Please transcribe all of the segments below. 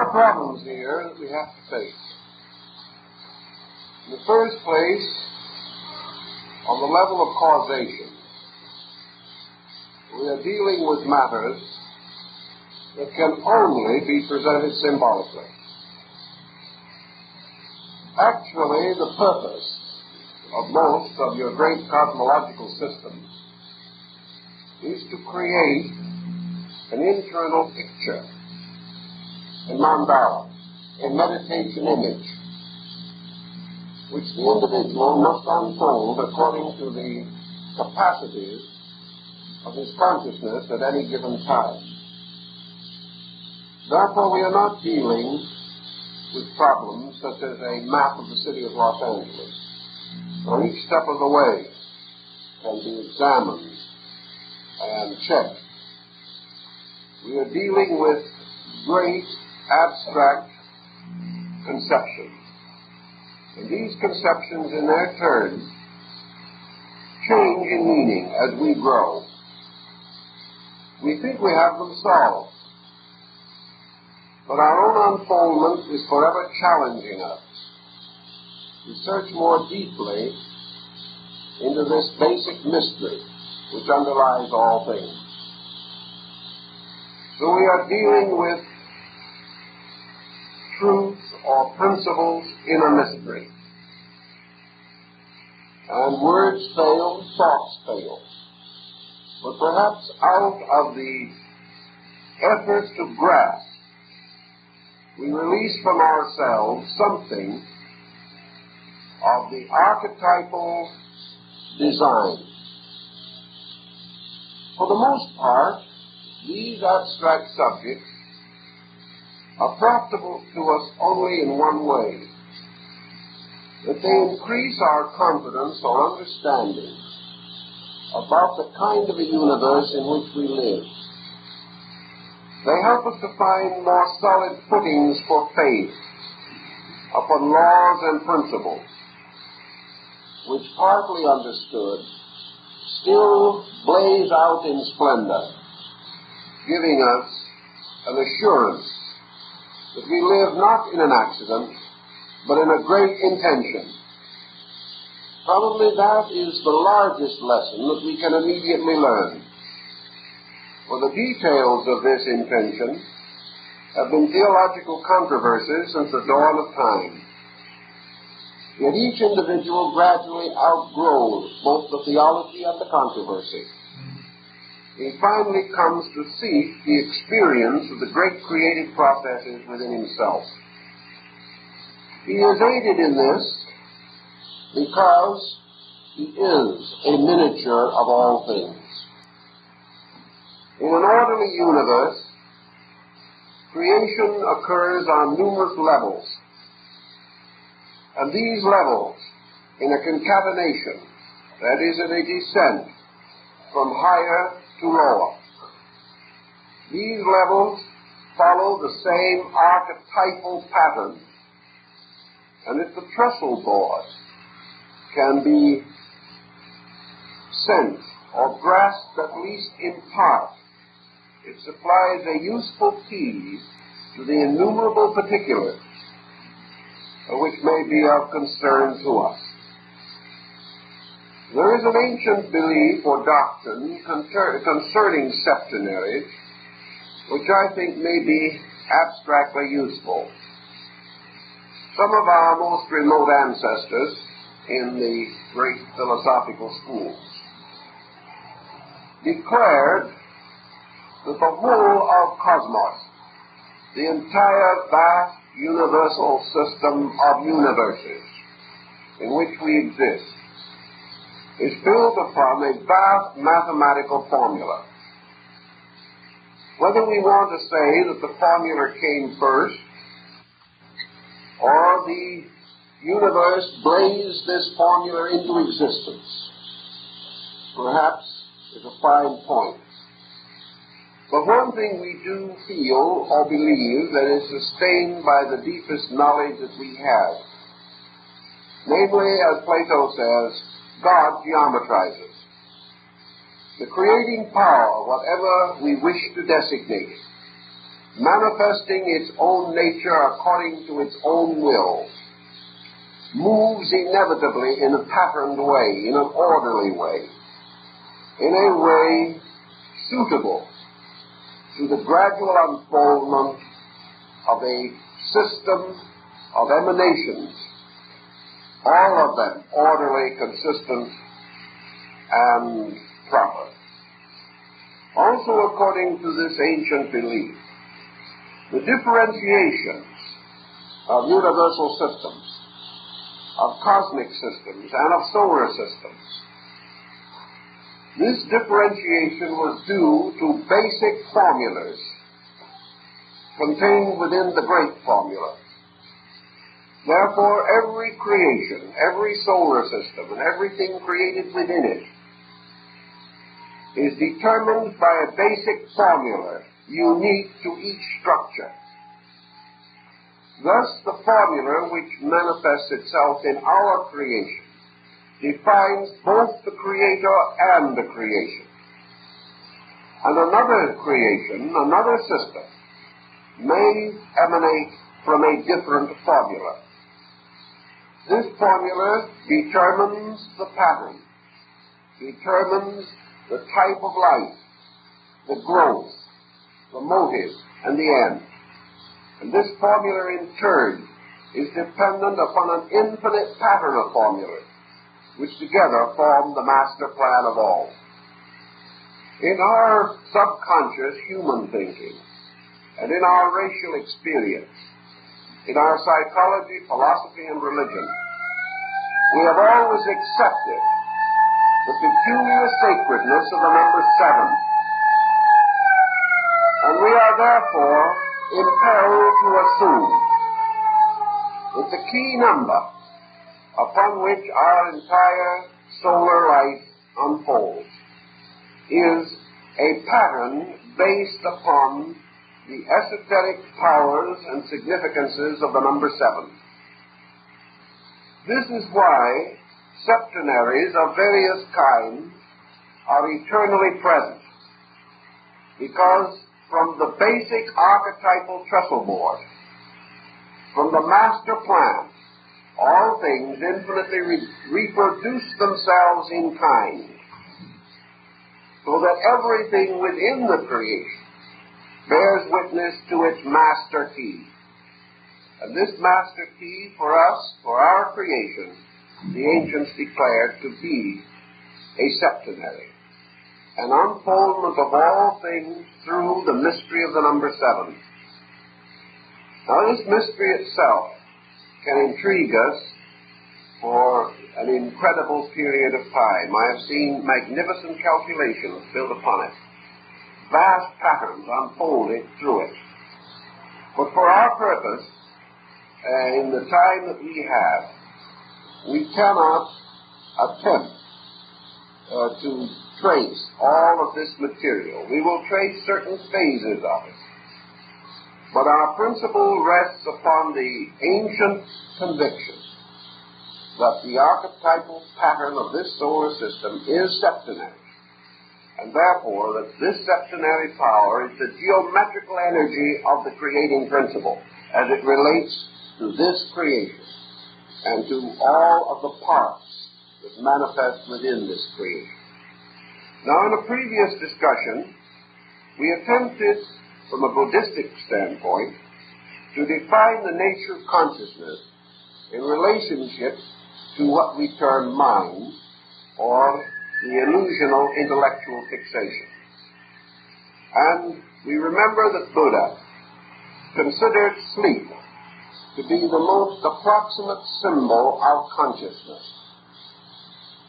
are problems here that we have to face. In the first place, on the level of causation, we are dealing with matters that can only be presented symbolically. Actually, the purpose of most of your great cosmological systems is to create an internal picture, a mandala, a meditation image, which the individual must unfold according to the capacities of his consciousness at any given time. Therefore, we are not dealing with problems such as a map of the city of Los Angeles, where each step of the way can be examined and checked. We are dealing with great abstract conceptions. And these conceptions, in their turn, change in meaning as we grow. We think we have them solved, but our own unfoldment is forever challenging us to search more deeply into this basic mystery which underlies all things. So we are dealing with truths or principles in a mystery. And words fail, thoughts fail. But perhaps out of the effort to grasp, we release from ourselves something of the archetypal design. For the most part, these abstract subjects are profitable to us only in one way, that they increase our confidence or understanding about the kind of a universe in which we live. They help us to find more solid footings for faith upon laws and principles, which, partly understood, still blaze out in splendor, giving us an assurance that we live not in an accident, but in a great intention. Probably that is the largest lesson that we can immediately learn. For the details of this intention have been theological controversies since the dawn of time. Yet each individual gradually outgrows both the theology and the controversy. He finally comes to seek the experience of the great creative processes within himself. He is aided in this because he is a miniature of all things. In an orderly universe, creation occurs on numerous levels, and these levels, in a concatenation, that is, in a descent from higher to lower, these levels follow the same archetypal pattern, and if the trestle board can be sensed or grasped at least in part, it supplies a useful key to the innumerable particulars which may be of concern to us. There is an ancient belief or doctrine concerning septenaries, which I think may be abstractly useful. Some of our most remote ancestors in the great philosophical schools declared that the whole of cosmos, the entire vast universal system of universes in which we exist, is built upon a vast mathematical formula. Whether we want to say that the formula came first, or the universe blazed this formula into existence, perhaps is a fine point. But one thing we do feel or believe that is sustained by the deepest knowledge that we have, namely, as Plato says, God geometrizes. The creating power, whatever we wish to designate, manifesting its own nature according to its own will, moves inevitably in a patterned way, in an orderly way, in a way suitable to the gradual unfoldment of a system of emanations, all of them orderly, consistent, and proper. Also, according to this ancient belief, the differentiations of universal systems, of cosmic systems, and of solar systems, this differentiation was due to basic formulas contained within the great formula. Therefore, every creation, every solar system, and everything created within it is determined by a basic formula unique to each structure. Thus, the formula which manifests itself in our creation defines both the creator and the creation. And another creation, another system, may emanate from a different formula. This formula determines the pattern, determines the type of life, the growth, the motive, and the end. And this formula in turn is dependent upon an infinite pattern of formulas, which together form the master plan of all. In our subconscious human thinking, and in our racial experience, in our psychology, philosophy, and religion, we have always accepted the peculiar sacredness of the number 7. And we are therefore impelled to assume that the key number upon which our entire solar life unfolds is a pattern based upon the esoteric powers and significances of the number 7. This is why septenaries of various kinds are eternally present, because from the basic archetypal trestle board, from the master plan, all things infinitely reproduce themselves in kind, so that everything within the creation bears witness to its master key. And this master key for us, for our creation, the ancients declared to be a septenary, an unfoldment of all things through the mystery of the number 7. Now, this mystery itself can intrigue us for an incredible period of time. I have seen magnificent calculations built upon it, vast patterns unfolded through it. But for our purpose, in the time that we have, we cannot attempt to trace all of this material. We will trace certain phases of it. But our principle rests upon the ancient conviction that the archetypal pattern of this solar system is septenary, and therefore that this septenary power is the geometrical energy of the creating principle as it relates to this creation and to all of the parts that manifest within this creation. Now, in a previous discussion, we attempted, from a Buddhistic standpoint, to define the nature of consciousness in relationship to what we term mind, or the illusional intellectual fixation. And we remember that Buddha considered sleep to be the most approximate symbol of consciousness,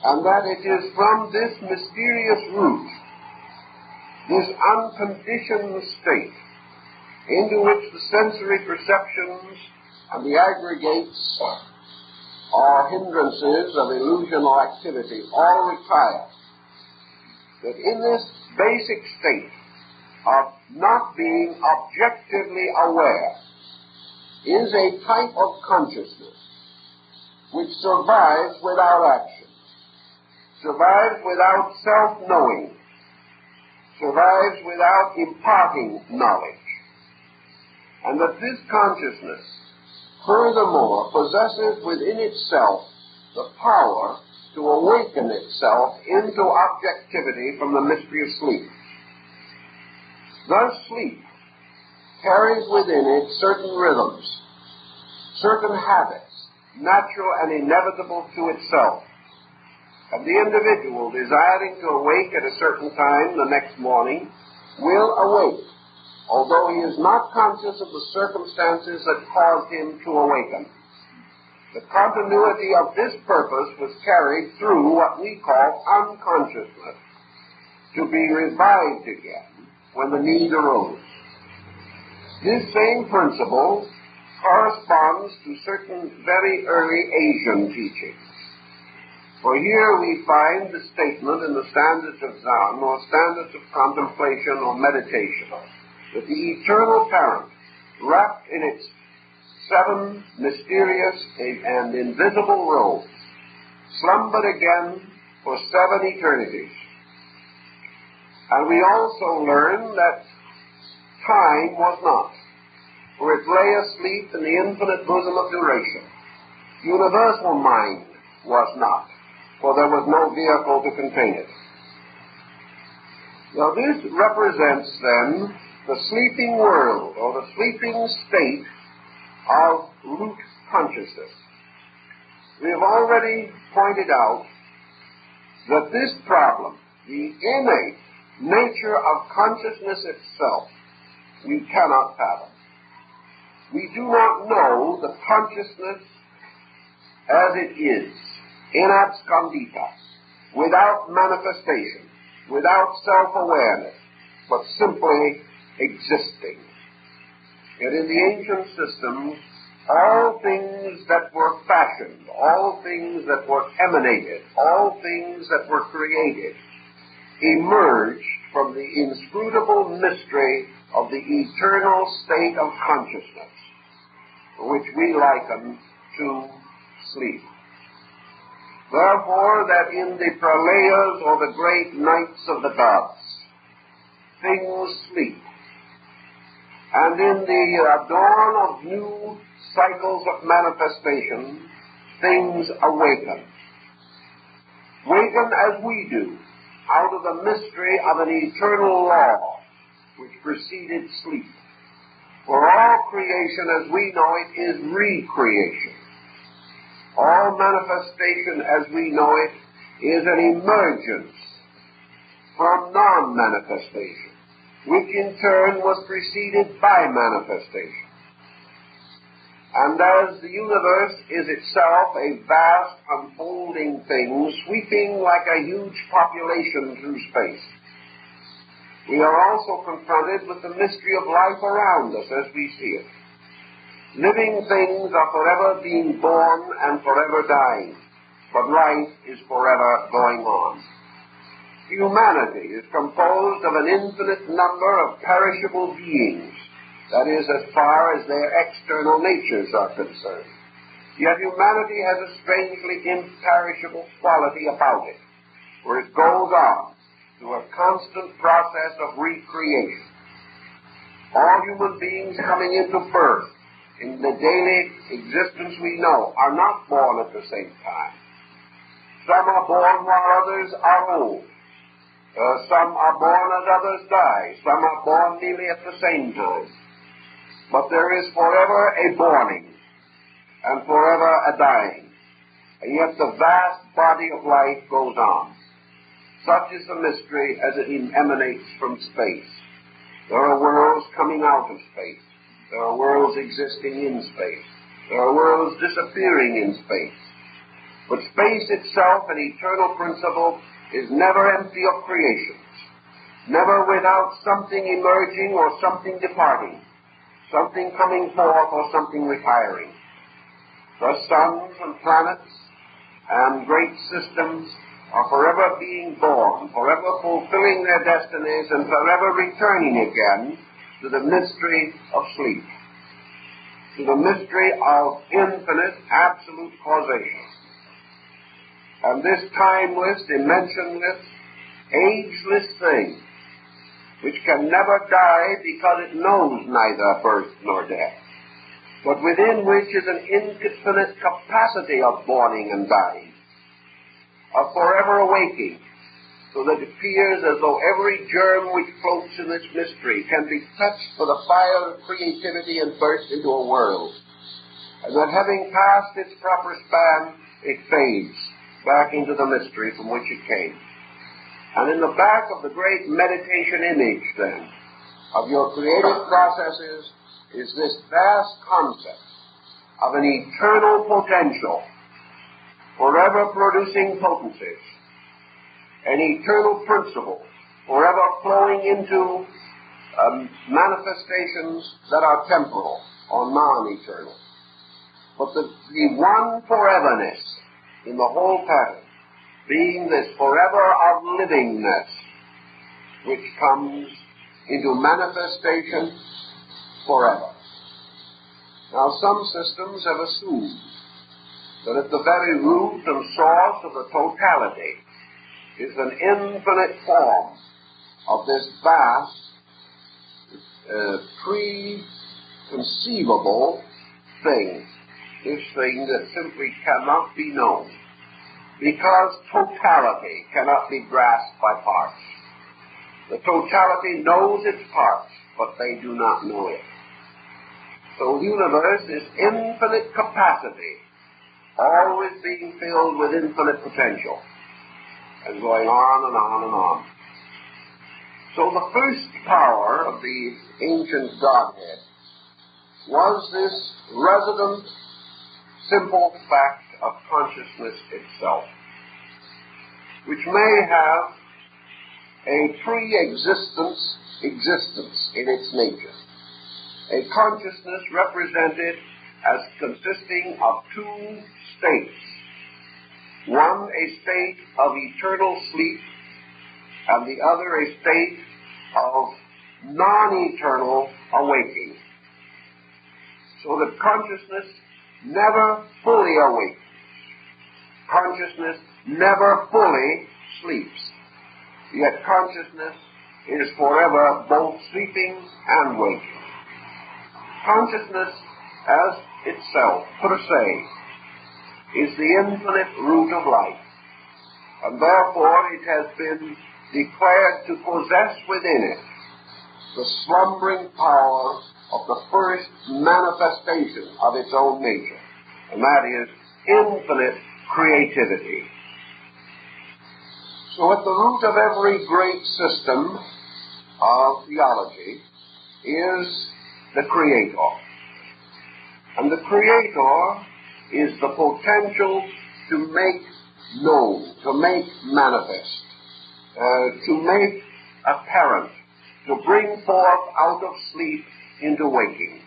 and that it is from this mysterious root, this unconditioned state, into which the sensory perceptions and the aggregates or hindrances of illusional activity all retire, that in this basic state of not being objectively aware is a type of consciousness which survives without action, survives without self-knowing, survives without imparting knowledge, and that this consciousness, furthermore, possesses within itself the power to awaken itself into objectivity from the mystery of sleep. Thus, sleep carries within it certain rhythms, certain habits, natural and inevitable to itself. And the individual desiring to awake at a certain time the next morning will awake, although he is not conscious of the circumstances that caused him to awaken. The continuity of this purpose was carried through what we call unconsciousness, to be revived again when the need arose. This same principle corresponds to certain very early Asian teachings. For here we find the statement in the standards of Zen, or standards of contemplation or meditation, that the eternal parent, wrapped in its 7 mysterious and invisible robes, slumbered again for 7 eternities. And we also learn that time was not, for it lay asleep in the infinite bosom of duration. Universal mind was not, for there was no vehicle to contain it. Now this represents then the sleeping world, or the sleeping state of root consciousness. We have already pointed out that this problem, the innate nature of consciousness itself, we cannot fathom. We do not know the consciousness as it is, in absconditas, without manifestation, without self-awareness, but simply existing. Yet in the ancient systems, all things that were fashioned, all things that were emanated, all things that were created, emerged from the inscrutable mystery of the eternal state of consciousness, which we liken to sleep. Therefore, that in the pralayas, or the great nights of the gods, things sleep, and in the dawn of new cycles of manifestation, things awaken. Waken as we do, out of the mystery of an eternal law which preceded sleep. For all creation as we know it is recreation. All manifestation as we know it is an emergence from non-manifestation, which in turn was preceded by manifestation. And as the universe is itself a vast unfolding thing, sweeping like a huge population through space, we are also confronted with the mystery of life around us as we see it. Living things are forever being born and forever dying, but life is forever going on. Humanity is composed of an infinite number of perishable beings, that is, as far as their external natures are concerned. Yet humanity has a strangely imperishable quality about it, for it goes on through a constant process of recreation. All human beings coming into birth in the daily existence we know are not born at the same time. Some are born while others are old. Some are born as others die. Some are born nearly at the same time. But there is forever a borning and forever a dying. And yet the vast body of life goes on. Such is the mystery as it emanates from space. There are worlds coming out of space. There are worlds existing in space. There are worlds disappearing in space. But space itself, an eternal principle, is never empty of creations, never without something emerging or something departing, something coming forth or something retiring. The suns and planets and great systems are forever being born, forever fulfilling their destinies, and forever returning again to the mystery of sleep, to the mystery of infinite, absolute causation. And this timeless, dimensionless, ageless thing which can never die because it knows neither birth nor death, but within which is an infinite capacity of borning and dying, of forever awaking, so that it appears as though every germ which floats in this mystery can be touched with the fire of creativity and burst into a world, and that having passed its proper span, it fades back into the mystery from which it came. And in the back of the great meditation image, then, of your creative processes is this vast concept of an eternal potential, forever producing potencies, an eternal principle, forever flowing into manifestations that are temporal or non-eternal. But the one foreverness in the whole pattern being this forever of livingness, which comes into manifestation forever. Now, some systems have assumed that at the very root and source of the totality is an infinite form of this vast, preconceivable thing, this thing that simply cannot be known, because totality cannot be grasped by parts. The totality knows its parts, but they do not know it. So the universe is infinite capacity, always being filled with infinite potential, and going on and on and on. So the first power of the ancient Godhead was this resident, simple fact of consciousness itself, which may have a pre-existence existence in its nature, a consciousness represented as consisting of two states, one a state of eternal sleep, and the other a state of non-eternal awaking, so that consciousness never fully awakes. Consciousness never fully sleeps, yet consciousness is forever both sleeping and waking. Consciousness as itself, per se, is the infinite root of life, and therefore it has been declared to possess within it the slumbering power of the first manifestation of its own nature, and that is infinite creativity. So at the root of every great system of theology is the Creator. And the Creator is the potential to make known, to make manifest, to make apparent, to bring forth out of sleep into waking.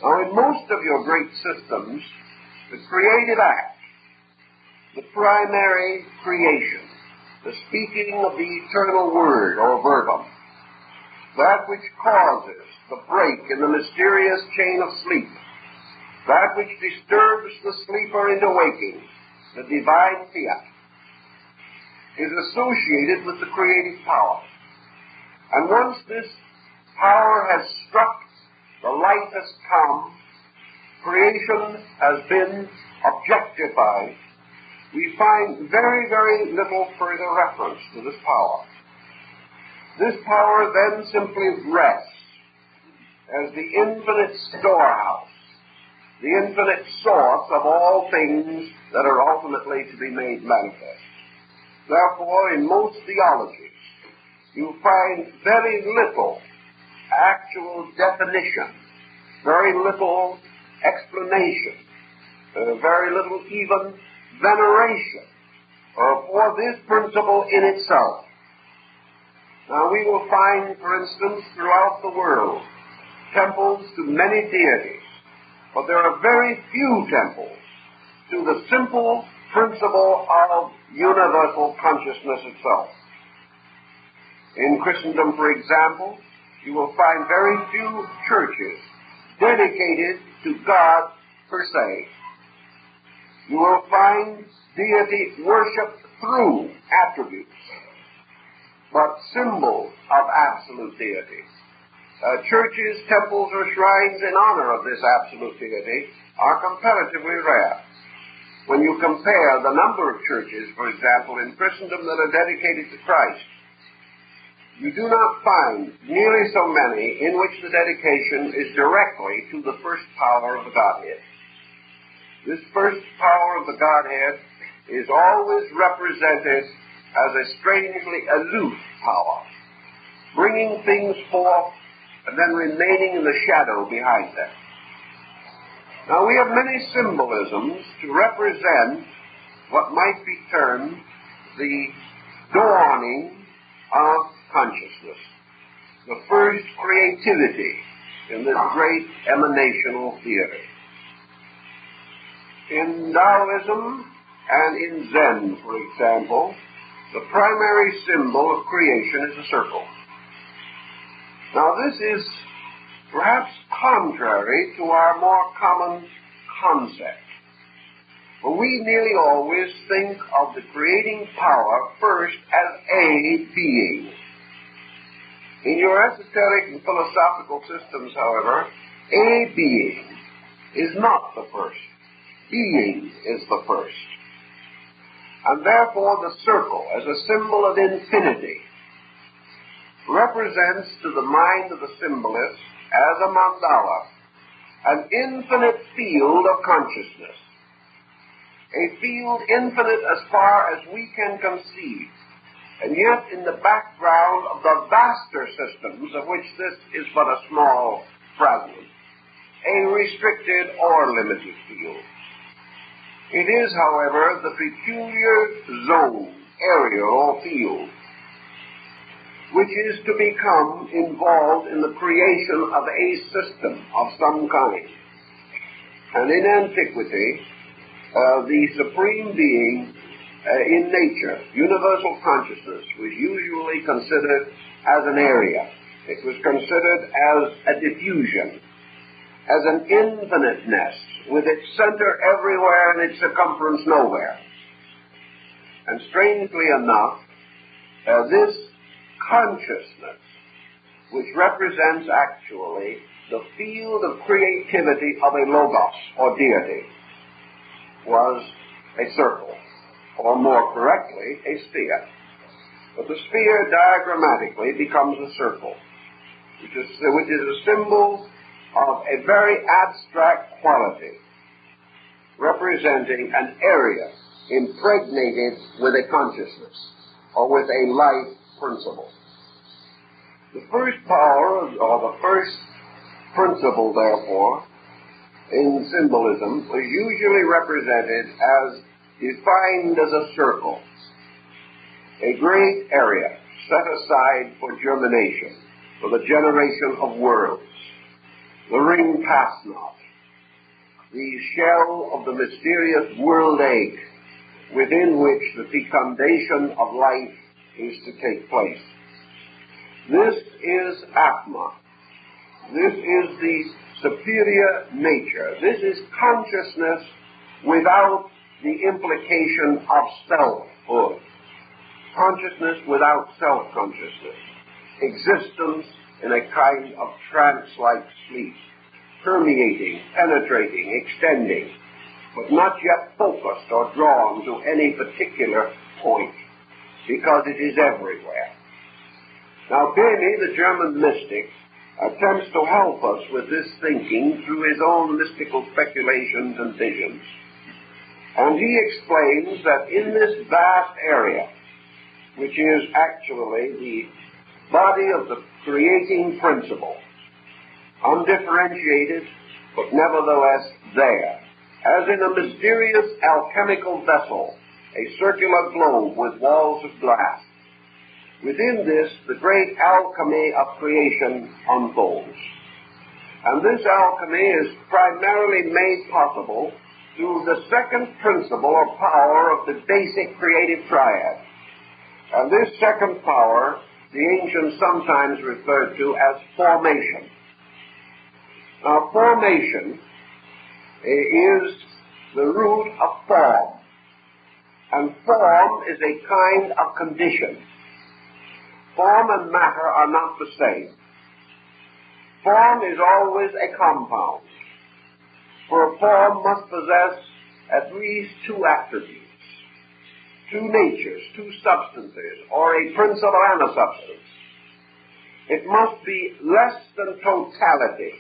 Now, in most of your great systems, the creative act, the primary creation, the speaking of the eternal word or verbum, that which causes the break in the mysterious chain of sleep, that which disturbs the sleeper into waking, the divine fiat, is associated with the creative power. And once this power has struck, the light has come, creation has been objectified, we find very, very little further reference to this power. This power then simply rests as the infinite storehouse, the infinite source of all things that are ultimately to be made manifest. Therefore, in most theologies, you find very little actual definition, very little explanation, very little even veneration for this principle in itself. Now, we will find, for instance, throughout the world, temples to many deities, but there are very few temples to the simple principle of universal consciousness itself. In Christendom, for example, you will find very few churches dedicated to God per se. You will find deity worshipped through attributes. but symbols of absolute deity. Churches, temples, or shrines in honor of this absolute deity are comparatively rare. When you compare the number of churches, for example, in Christendom that are dedicated to Christ, you do not find nearly so many in which the dedication is directly to the first power of the Godhead. This first power of the Godhead is always represented as a strangely aloof power, bringing things forth and then remaining in the shadow behind them. Now, we have many symbolisms to represent what might be termed the dawning of consciousness, the first creativity in this great emanational theater. In Taoism and in Zen, for example, the primary symbol of creation is a circle. Now, this is perhaps contrary to our more common concept. For we nearly always think of the creating power first as a being. In your esoteric and philosophical systems, however, a being is not the first. Being is the first. And therefore the circle, as a symbol of infinity, represents to the mind of the symbolist, as a mandala, an infinite field of consciousness, a field infinite as far as we can conceive, and yet in the background of the vaster systems of which this is but a small fragment, a restricted or limited field. It is, however, the peculiar zone, area, or field, which is to become involved in the creation of a system of some kind. And in antiquity, the supreme being in nature, universal consciousness, was usually considered as an area. It was considered as a diffusion, as an infiniteness, with its center everywhere and its circumference nowhere. And strangely enough, this consciousness, which represents actually the field of creativity of a logos, or deity, was a circle, or more correctly, a sphere. But the sphere diagrammatically becomes a circle, which is a symbol of a very abstract quality, representing an area impregnated with a consciousness, or with a life principle. The first power, or the first principle, therefore, in symbolism, was usually represented as defined as a circle, a great area set aside for germination, for the generation of worlds, the ring pass not, the shell of the mysterious world egg within which the fecundation of life is to take place. This is Atma. This is the superior nature. This is consciousness without the implication of selfhood. Consciousness without self-consciousness. Existence in a kind of trance-like sleep, permeating, penetrating, extending, but not yet focused or drawn to any particular point, because it is everywhere. Now, Beni, the German mystic, attempts to help us with this thinking through his own mystical speculations and visions. And he explains that in this vast area, which is actually the body of the creating principle, undifferentiated, but nevertheless there, as in a mysterious alchemical vessel, a circular globe with walls of glass. Within this, the great alchemy of creation unfolds. And this alchemy is primarily made possible through the second principle or power of the basic creative triad. And this second power, the ancients sometimes referred to as formation. Now, formation is the root of form. And form is a kind of condition. Form and matter are not the same. Form is always a compound, for a form must possess at least two attributes, two natures, two substances, or a principle and a substance. It must be less than totality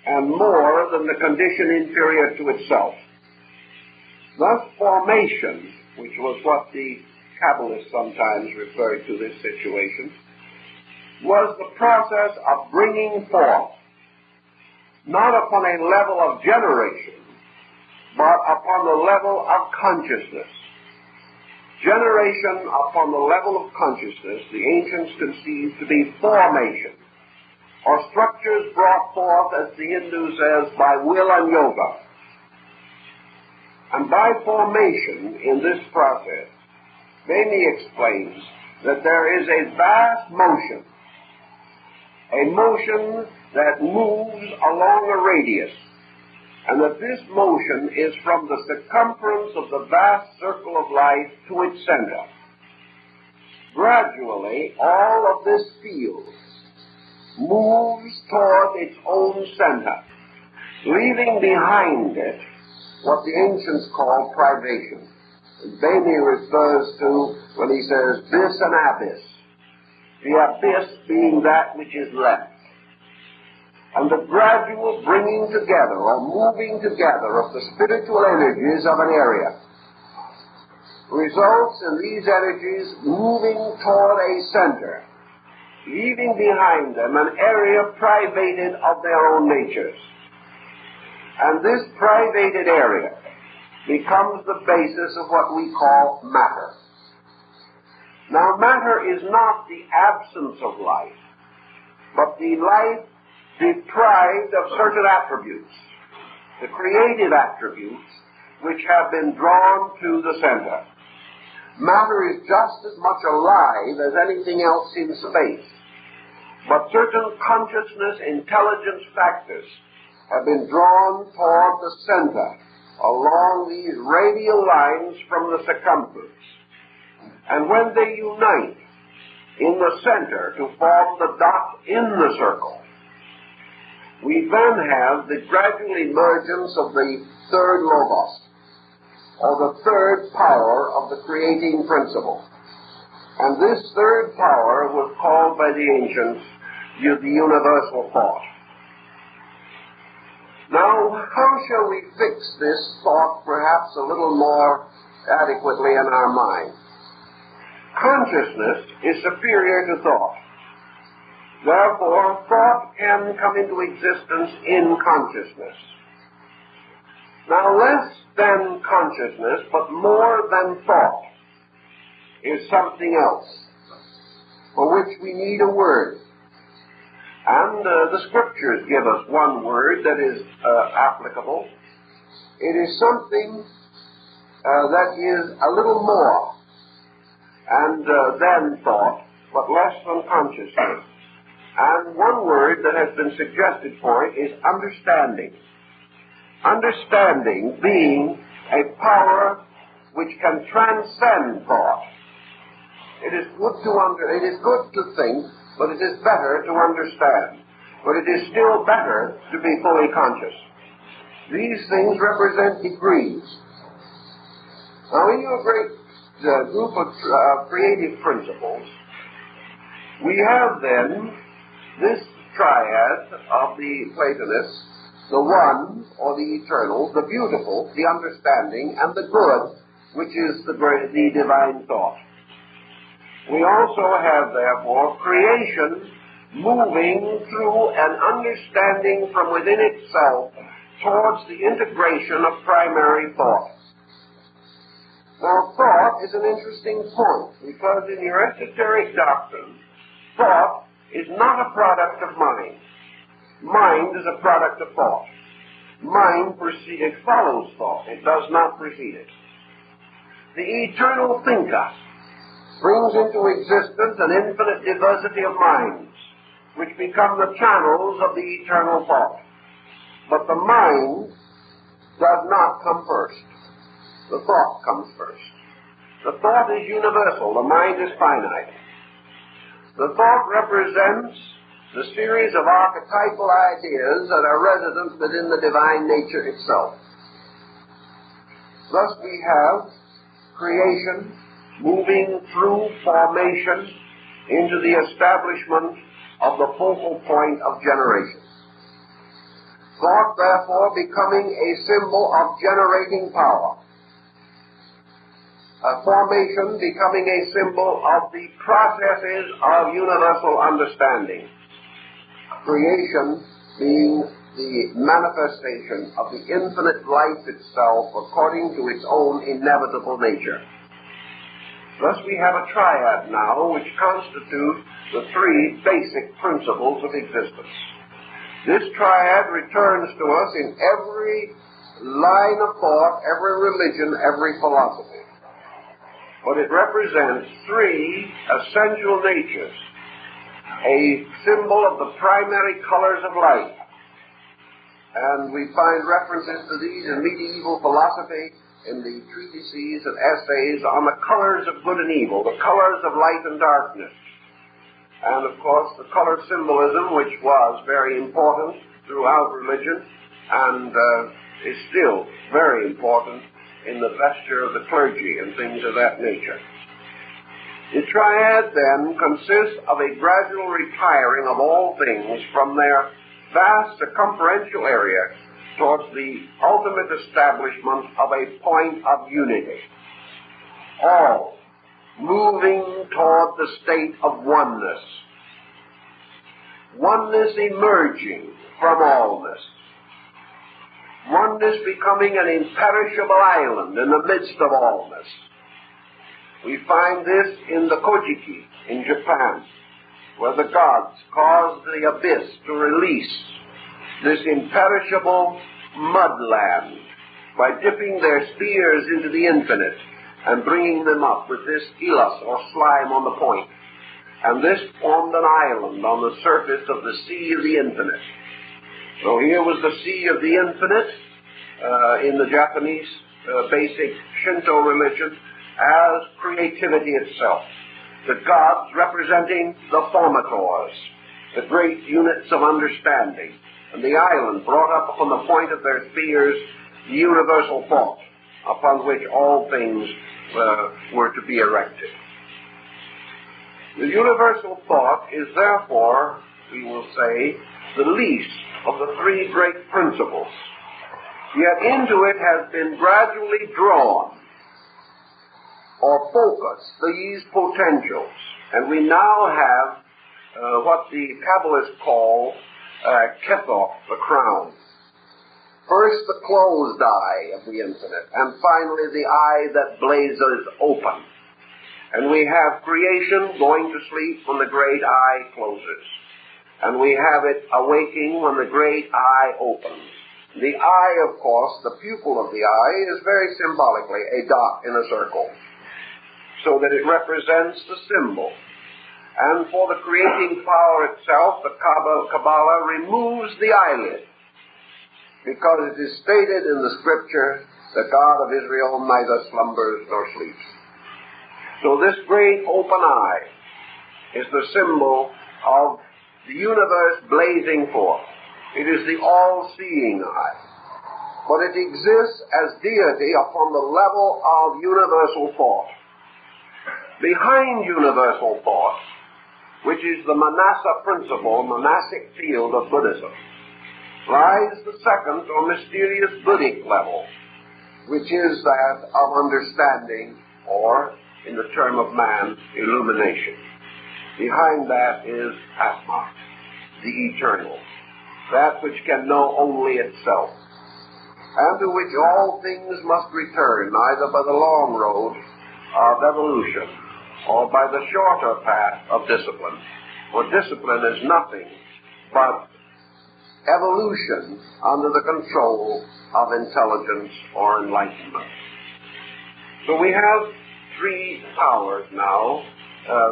and more than the condition inferior to itself. Thus, formation, which was what the Kabbalists sometimes referred to this situation, was the process of bringing forth, not upon a level of generation, but upon the level of consciousness. Generation upon the level of consciousness, the ancients conceived to be formation, or structures brought forth, as the Hindu says, by will and yoga. And by formation in this process, Bainey explains that there is a vast motion, a motion that moves along a radius, and that this motion is from the circumference of the vast circle of life to its center. Gradually, all of this field moves toward its own center, leaving behind it what the ancients call privation. Bainey refers to when he says bis and abyss, the abyss being that which is left. And the gradual bringing together or moving together of the spiritual energies of an area results in these energies moving toward a center, leaving behind them an area privated of their own natures. And this privated area becomes the basis of what we call matter. Now, matter is not the absence of life, but the life deprived of certain attributes, the creative attributes which have been drawn to the center. Matter is just as much alive as anything else in space, but certain consciousness, intelligence factors have been drawn toward the center along these radial lines from the circumference. And when they unite in the center to form the dot in the circle, we then have the gradual emergence of the third logos, or the third power of the creating principle. And this third power was called by the ancients the universal thought. Now, how shall we fix this thought perhaps a little more adequately in our mind? Consciousness is superior to thought. Therefore, thought can come into existence in consciousness. Now, less than consciousness, but more than thought, is something else, for which we need a word. And the Scriptures give us one word that is applicable. It is something that is a little more and than thought, but less than consciousness. And one word that has been suggested for it is understanding. Understanding being a power which can transcend thought. It is good to think, but it is better to understand. But it is still better to be fully conscious. These things represent degrees. Now, in your great group of creative principles, we have then this triad of the Platonists, the one, or the eternal, the beautiful, the understanding, and the good, which is the divine thought. We also have, therefore, creation moving through an understanding from within itself towards the integration of primary thought. Now, thought is an interesting point, because in your esoteric doctrine, thought is not a product of mind. Mind is a product of thought. Mind follows thought. It does not precede it. The eternal thinker brings into existence an infinite diversity of minds, which become the channels of the eternal thought. But the mind does not come first. The thought comes first. The thought is universal. The mind is finite. The thought represents the series of archetypal ideas that are resident within the divine nature itself. Thus we have creation moving through formation into the establishment of the focal point of generation. Thought, therefore, becoming a symbol of generating power. Formation becoming a symbol of the processes of universal understanding. Creation being the manifestation of the infinite life itself according to its own inevitable nature. Thus we have a triad now which constitutes the three basic principles of existence. This triad returns to us in every line of thought, every religion, every philosophy. But it represents three essential natures, a symbol of the primary colors of life. And we find references to these in medieval philosophy, in the treatises and essays on the colors of good and evil, the colors of light and darkness. And, of course, the color symbolism, which was very important throughout religion and is still very important in the vesture of the clergy and things of that nature. The triad, then, consists of a gradual retiring of all things from their vast circumferential area towards the ultimate establishment of a point of unity. All moving toward the state of oneness. Oneness emerging from allness. Oneness becoming an imperishable island in the midst of allness. We find this in the Kojiki in Japan, where the gods caused the abyss to release this imperishable mudland by dipping their spears into the infinite and bringing them up with this ilas or slime on the point. And this formed an island on the surface of the sea of the infinite. So here was the sea of the infinite in the Japanese basic Shinto religion as creativity itself. The gods representing the formators, the great units of understanding, and the island brought up upon the point of their spears the universal thought upon which all things were to be erected. The universal thought is therefore, we will say, the least of the three great principles. Yet into it has been gradually drawn or focused these potentials. And we now have what the Kabbalists call Kethoff, the crown. First the closed eye of the infinite, and finally the eye that blazes open. And we have creation going to sleep when the great eye closes. And we have it awaking when the great eye opens. The eye, of course, the pupil of the eye, is very symbolically a dot in a circle, so that it represents the symbol. And for the creating power itself, the Kabbalah removes the eyelid, because it is stated in the Scripture, the God of Israel neither slumbers nor sleeps. So this great open eye is the symbol of the universe blazing forth. It is the all-seeing eye. But it exists as deity upon the level of universal thought. Behind universal thought, which is the Manasa principle, monastic field of Buddhism, lies the second or mysterious Buddhic level, which is that of understanding, or, in the term of man, illumination. Behind that is Atma, the eternal, that which can know only itself, and to which all things must return, either by the long road of evolution or by the shorter path of discipline. For discipline is nothing but evolution under the control of intelligence or enlightenment. So we have three powers now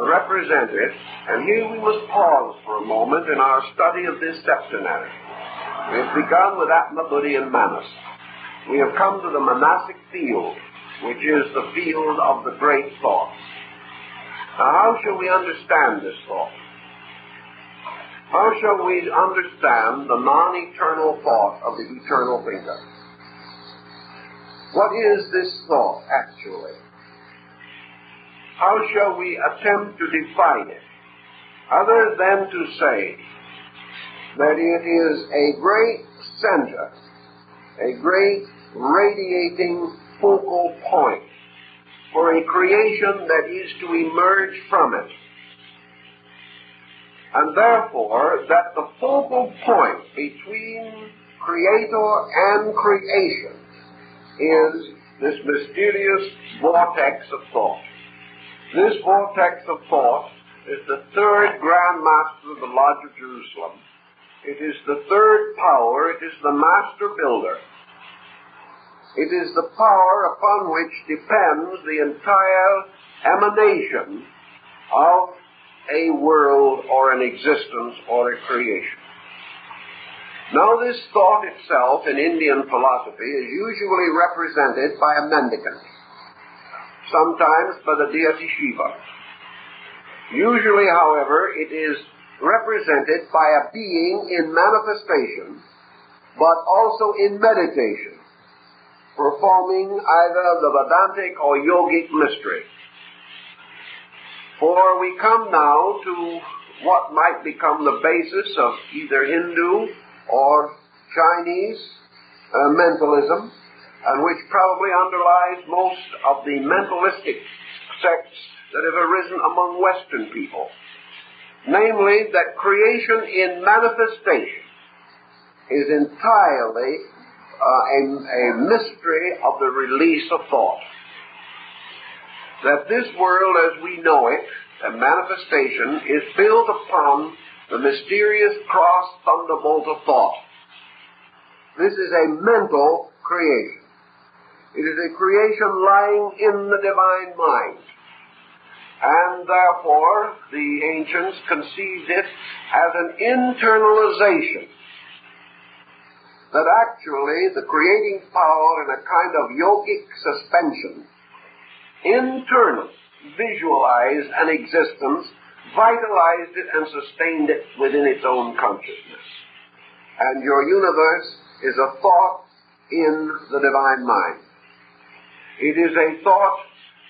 represented, and here we must pause for a moment in our study of this septenary. We have begun with Atma, Buddhi, and Manas. We have come to the monastic field, which is the field of the great thoughts. Now, how shall we understand this thought? How shall we understand the non-eternal thought of the eternal thinker? What is this thought, actually? How shall we attempt to define it, other than to say that it is a great center, a great radiating focal point for a creation that is to emerge from it, and therefore that the focal point between Creator and creation is this mysterious vortex of thought. This vortex of thought is the third Grand Master of the Lodge of Jerusalem. It is the third power. It is the master builder. It is the power upon which depends the entire emanation of a world or an existence or a creation. Now, this thought itself in Indian philosophy is usually represented by a mendicant, sometimes by the deity Shiva. Usually, however, it is represented by a being in manifestation, but also in meditation, performing either the Vedantic or yogic mystery. For we come now to what might become the basis of either Hindu or Chinese mentalism, and which probably underlies most of the mentalistic sects that have arisen among Western people. Namely, that creation in manifestation is entirely a mystery of the release of thought. That this world as we know it, a manifestation, is built upon the mysterious cross thunderbolt of thought. This is a mental creation. It is a creation lying in the divine mind. And therefore, the ancients conceived it as an internalization. That actually the creating power in a kind of yogic suspension, internal, visualized an existence, vitalized it and sustained it within its own consciousness. And your universe is a thought in the divine mind. It is a thought,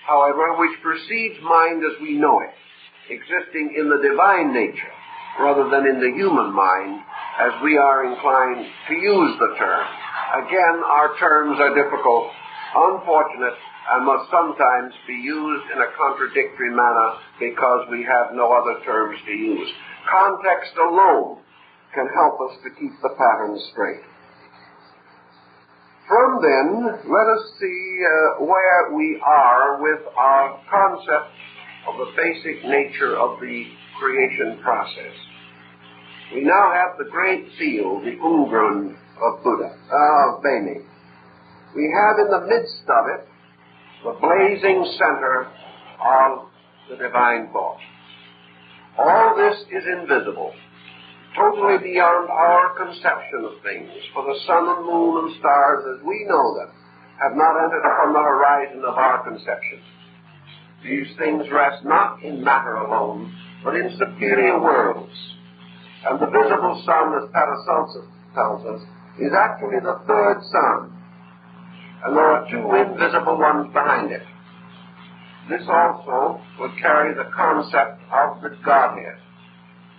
however, which precedes mind as we know it, existing in the divine nature rather than in the human mind, as we are inclined to use the term. Again, our terms are difficult, unfortunate, and must sometimes be used in a contradictory manner because we have no other terms to use. Context alone can help us to keep the pattern straight. From then, let us see where we are with our concept of the basic nature of the creation process. We now have the great seal, the Umgrund of Buddha, of Beni. We have in the midst of it the blazing center of the divine thought. All this is invisible, totally beyond our conception of things, for the sun and moon and stars as we know them have not entered upon the horizon of our conception. These things rest not in matter alone, but in superior worlds. And the visible sun, as Paracelsus tells us, is actually the third sun, and there are two invisible ones behind it. This also would carry the concept of the Godhead.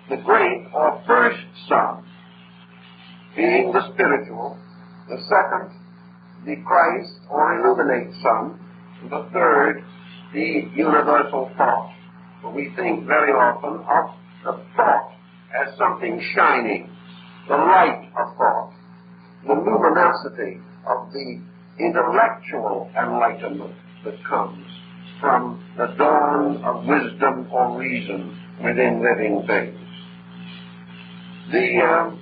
The great or first sun being the spiritual, the second the Christ or illuminate sun, and the third the universal thought. For we think very often of the thought as something shining, the light of thought, the luminosity of the intellectual enlightenment that comes from the dawn of wisdom or reason within living things. The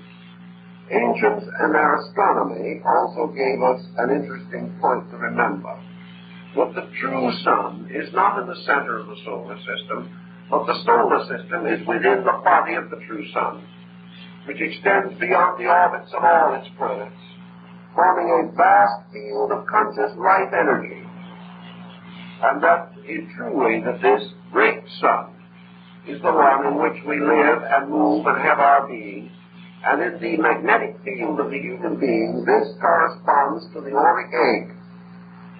ancients in their astronomy also gave us an interesting point to remember, that the true sun is not in the center of the solar system, but the solar system is within the body of the true sun, which extends beyond the orbits of all its planets, forming a vast field of conscious life energy. And that is truly that this great sun is the one in which we live and move and have our being, and in the magnetic field of the human being, this corresponds to the auric egg,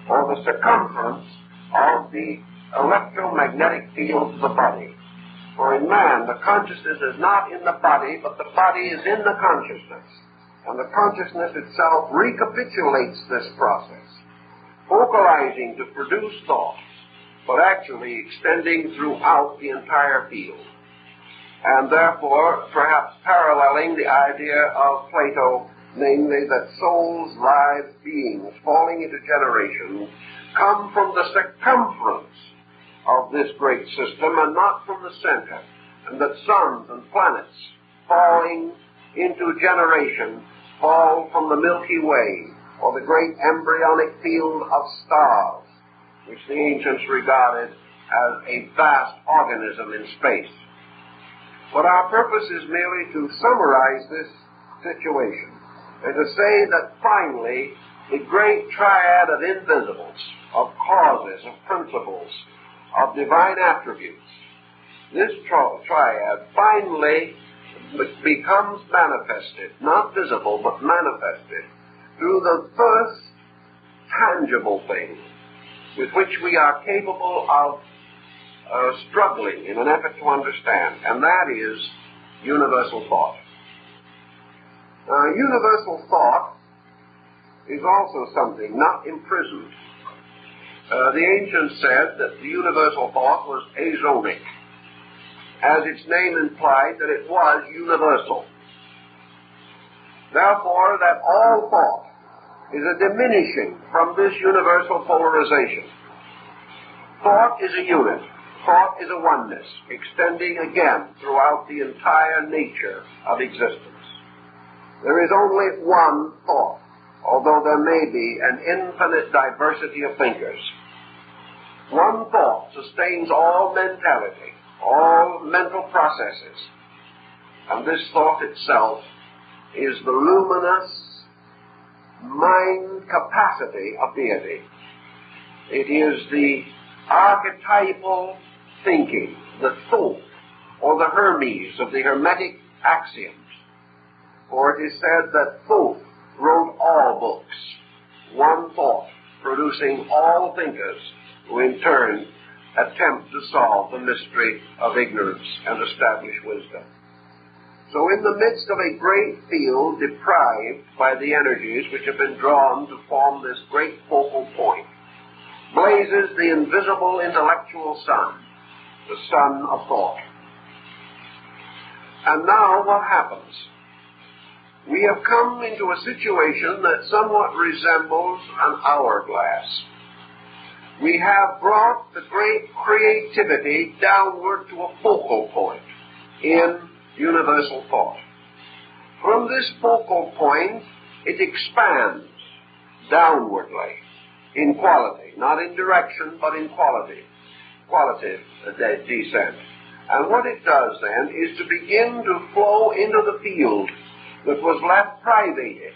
or the circumference of the electromagnetic field of the body. For in man, the consciousness is not in the body, but the body is in the consciousness. And the consciousness itself recapitulates this process, focalizing to produce thought, but actually extending throughout the entire field. And therefore, perhaps paralleling the idea of Plato, namely that souls, lives, beings falling into generations come from the circumference of this great system and not from the center, and that suns and planets falling into generation fall from the Milky Way, or the great embryonic field of stars, which the ancients regarded as a vast organism in space. But our purpose is merely to summarize this situation and to say that finally the great triad of invisibles, of causes, of principles, of divine attributes, this triad finally becomes manifested, not visible, but manifested, through the first tangible thing with which we are capable of struggling in an effort to understand, and that is universal thought. Universal thought is also something not imprisoned. The ancients said that the universal thought was azonic, as its name implied that it was universal. Therefore, that all thought is a diminishing from this universal polarization. Thought is a unit. Thought is a oneness, extending again throughout the entire nature of existence. There is only one thought, although there may be an infinite diversity of thinkers. One thought sustains all mentality, all mental processes, and this thought itself is the luminous mind capacity of deity. It is the archetypal thinking, the thought, or the Hermes of the Hermetic axioms. For it is said that Thoth wrote all books, one thought, producing all thinkers who in turn attempt to solve the mystery of ignorance and establish wisdom. So in the midst of a great field deprived by the energies which have been drawn to form this great focal point, blazes the invisible intellectual sun, the sun of thought. And now what happens? We have come into a situation that somewhat resembles an hourglass. We have brought the great creativity downward to a focal point in universal thought. From this focal point, it expands downwardly in quality, not in direction, but in quality, qualitative descent. And what it does then is to begin to flow into the field that was left privated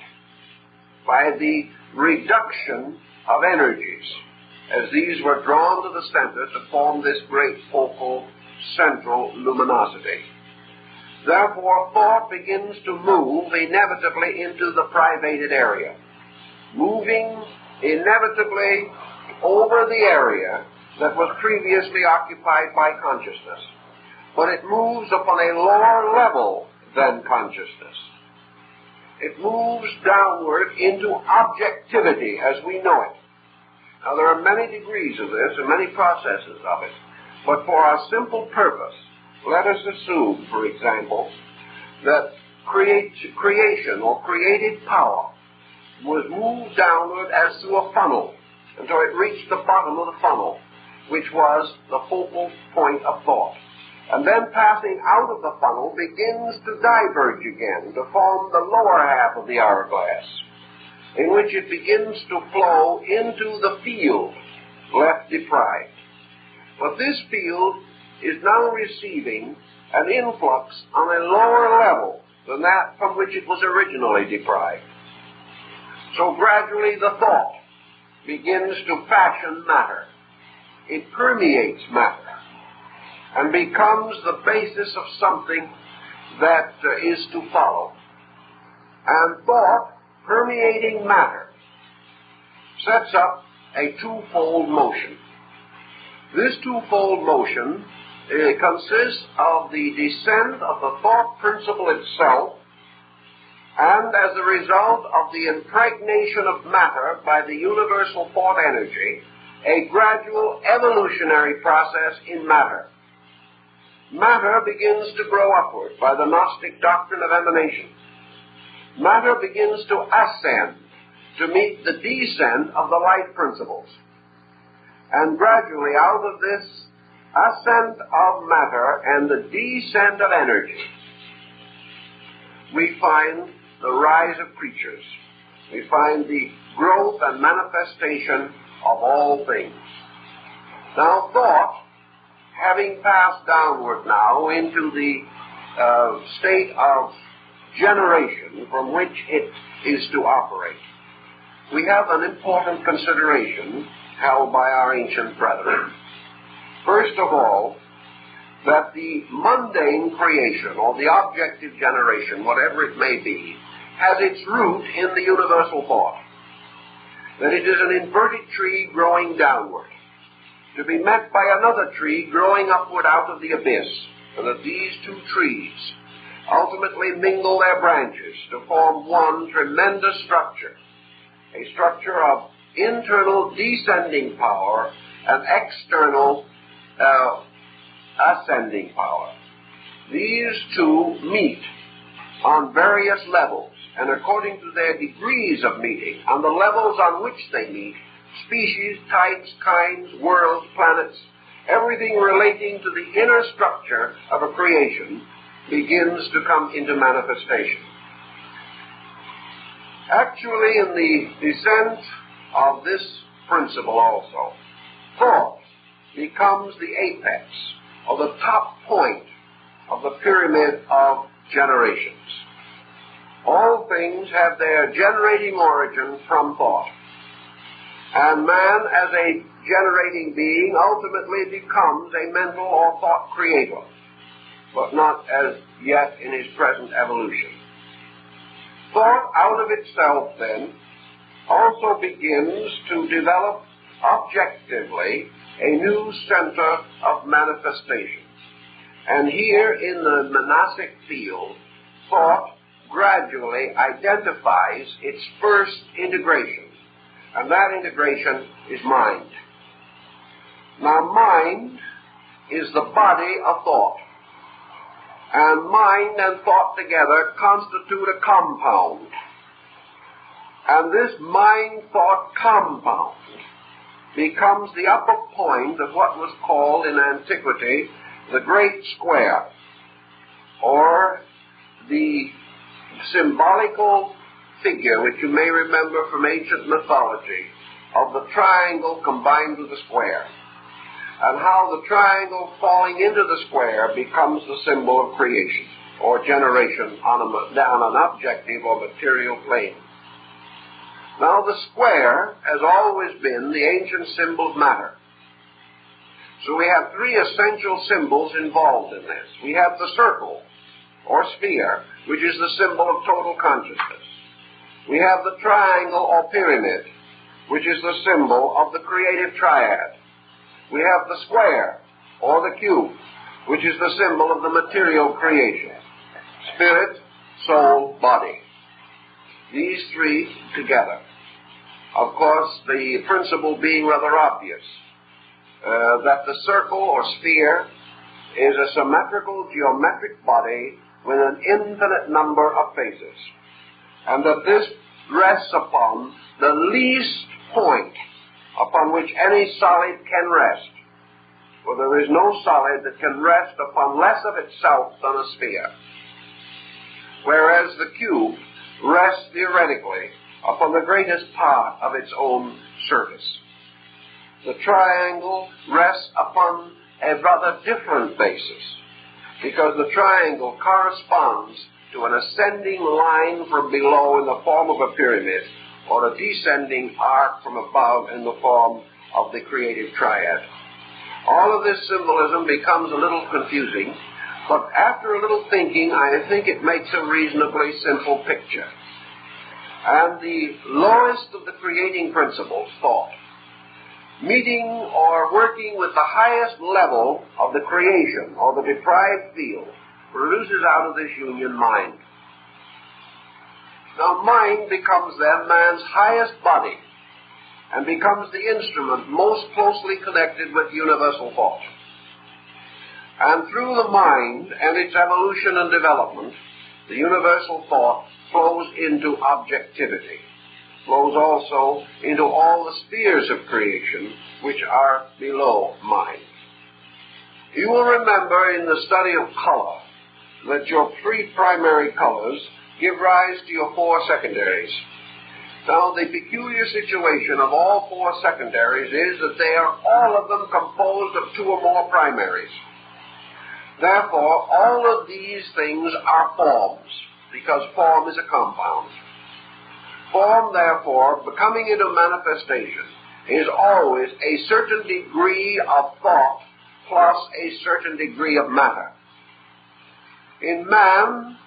by the reduction of energies, as these were drawn to the center to form this great focal central luminosity. Therefore, thought begins to move inevitably into the privated area, moving inevitably over the area that was previously occupied by consciousness. But it moves upon a lower level than consciousness. It moves downward into objectivity as we know it. Now, there are many degrees of this and many processes of it, but for our simple purpose, let us assume, for example, that creation or creative power was moved downward as through a funnel until it reached the bottom of the funnel, which was the focal point of thought. And then passing out of the funnel begins to diverge again to form the lower half of the hourglass, in which it begins to flow into the field left deprived. But this field is now receiving an influx on a lower level than that from which it was originally deprived. So gradually the thought begins to fashion matter. it permeates matter and becomes the basis of something that is to follow. And thought, permeating matter, sets up a twofold motion. This twofold motion consists of the descent of the thought principle itself, and as a result of the impregnation of matter by the universal thought energy, a gradual evolutionary process in matter. Matter begins to grow upward by the Gnostic doctrine of emanation. Matter begins to ascend to meet the descent of the light principles. And gradually out of this ascent of matter and the descent of energy, we find the rise of creatures. We find the growth and manifestation of all things. Now thought, having passed downward now into the state of generation from which it is to operate, we have an important consideration held by our ancient brethren. First of all, that the mundane creation, or the objective generation, whatever it may be, has its root in the universal thought. That it is an inverted tree growing downward, to be met by another tree growing upward out of the abyss, and that these two trees ultimately mingle their branches to form one tremendous structure, a structure of internal descending power and external ascending power. These two meet on various levels, and according to their degrees of meeting, on the levels on which they meet, species, types, kinds, worlds, planets, everything relating to the inner structure of a creation begins to come into manifestation. Actually, in the descent of this principle also, thought becomes the apex, or the top point of the pyramid of generations. All things have their generating origin from thought. And man, as a generating being, ultimately becomes a mental or thought creator, but not as yet in his present evolution. Thought out of itself, then, also begins to develop objectively a new center of manifestation. And here in the monastic field, thought gradually identifies its first integration, and that integration is mind. Now, mind is the body of thought, and mind and thought together constitute a compound. And this mind-thought compound becomes the upper point of what was called in antiquity the Great Square, or the symbolical figure, which you may remember from ancient mythology, of the triangle combined with the square, and how the triangle falling into the square becomes the symbol of creation, or generation on an objective or material plane. Now, the square has always been the ancient symbol of matter. So we have three essential symbols involved in this. We have the circle, or sphere, which is the symbol of total consciousness. We have the triangle, or pyramid, which is the symbol of the creative triad. We have the square, or the cube, which is the symbol of the material creation. Spirit, soul, body. These three together. Of course, the principle being rather obvious, that the circle or sphere is a symmetrical geometric body with an infinite number of faces, and that this rests upon the least point upon which any solid can rest, for there is no solid that can rest upon less of itself than a sphere, whereas the cube rests theoretically upon the greatest part of its own surface. The triangle rests upon a rather different basis, because the triangle corresponds to an ascending line from below in the form of a pyramid, or a descending arc from above in the form of the creative triad. All of this symbolism becomes a little confusing, but after a little thinking, I think it makes a reasonably simple picture. And the lowest of the creating principles, thought, meeting or working with the highest level of the creation or the deprived field, produces out of this union mind. Now mind becomes then man's highest body and becomes the instrument most closely connected with universal thought. And through the mind and its evolution and development, the universal thought flows into objectivity, flows also into all the spheres of creation which are below mind. You will remember in the study of color that your three primary colors give rise to your four secondaries. Now, the peculiar situation of all four secondaries is that they are all of them composed of two or more primaries. Therefore, all of these things are forms, because form is a compound. Form, therefore, becoming into manifestation, is always a certain degree of thought plus a certain degree of matter. In man,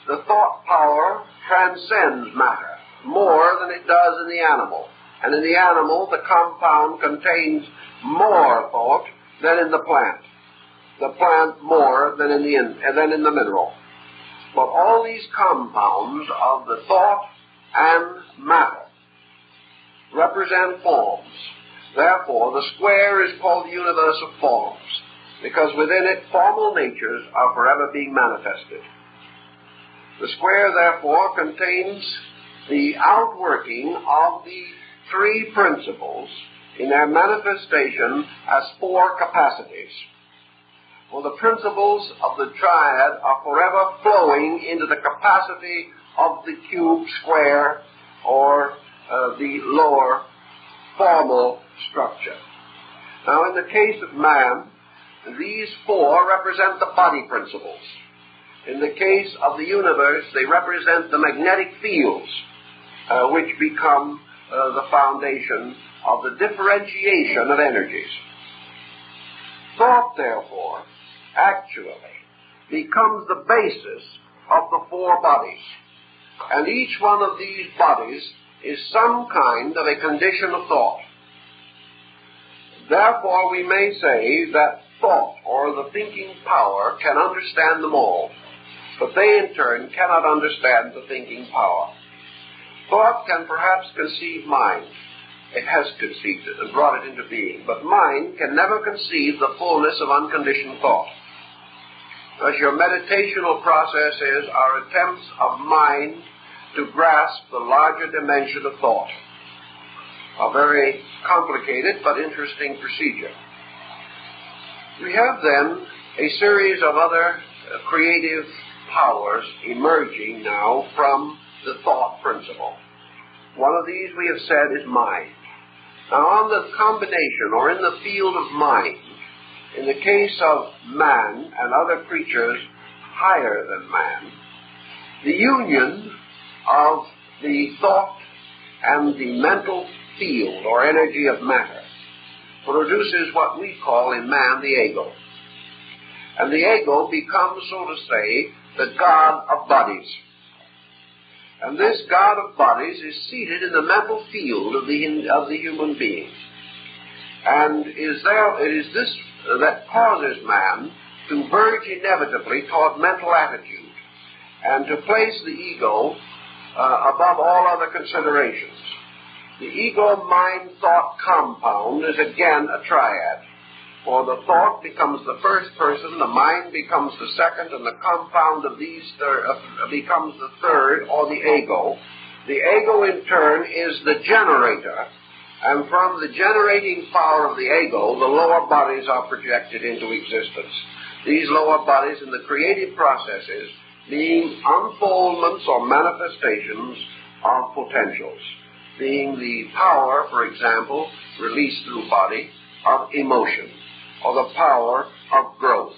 the thought power transcends matter more than it does in the animal. And in the animal, the compound contains more thought than in the plant. The plant more than in the mineral. But all these compounds of the thought and matter represent forms. Therefore, the square is called the universe of forms, because within it formal natures are forever being manifested. The square, therefore, contains the outworking of the three principles in their manifestation as four capacities. For the principles of the triad are forever flowing into the capacity of the cube, square, or the lower formal structure. Now, in the case of man, these four represent the body principles. In the case of the universe, they represent the magnetic fields, which become the foundation of the differentiation of energies. Thought, therefore, actually becomes the basis of the four bodies. And each one of these bodies is some kind of a condition of thought. Therefore, we may say that thought, or the thinking power, can understand them all, but they in turn cannot understand the thinking power. Thought can perhaps conceive mind. It has conceived it and brought it into being, but mind can never conceive the fullness of unconditioned thought. Thus, your meditational processes are attempts of mind to grasp the larger dimension of thought. A very complicated but interesting procedure. We have then a series of other creative powers emerging now from the thought principle. One of these, we have said, is mind. Now, on the combination, or in the field of mind, in the case of man and other creatures higher than man, the union of the thought and the mental field, or energy of matter, produces what we call in man the ego. And the ego becomes, so to say, the god of bodies. And this god of bodies is seated in the mental field of the human being. And it is this that causes man to verge inevitably toward mental attitude and to place the ego above all other considerations. The ego-mind-thought compound is again a triad, for the thought becomes the first person, the mind becomes the second, and the compound of these becomes the third, or the ego. The ego, in turn, is the generator, and from the generating power of the ego, the lower bodies are projected into existence. These lower bodies in the creative processes being unfoldments or manifestations of potentials, being the power, for example, released through body, of emotion, or the power of growth,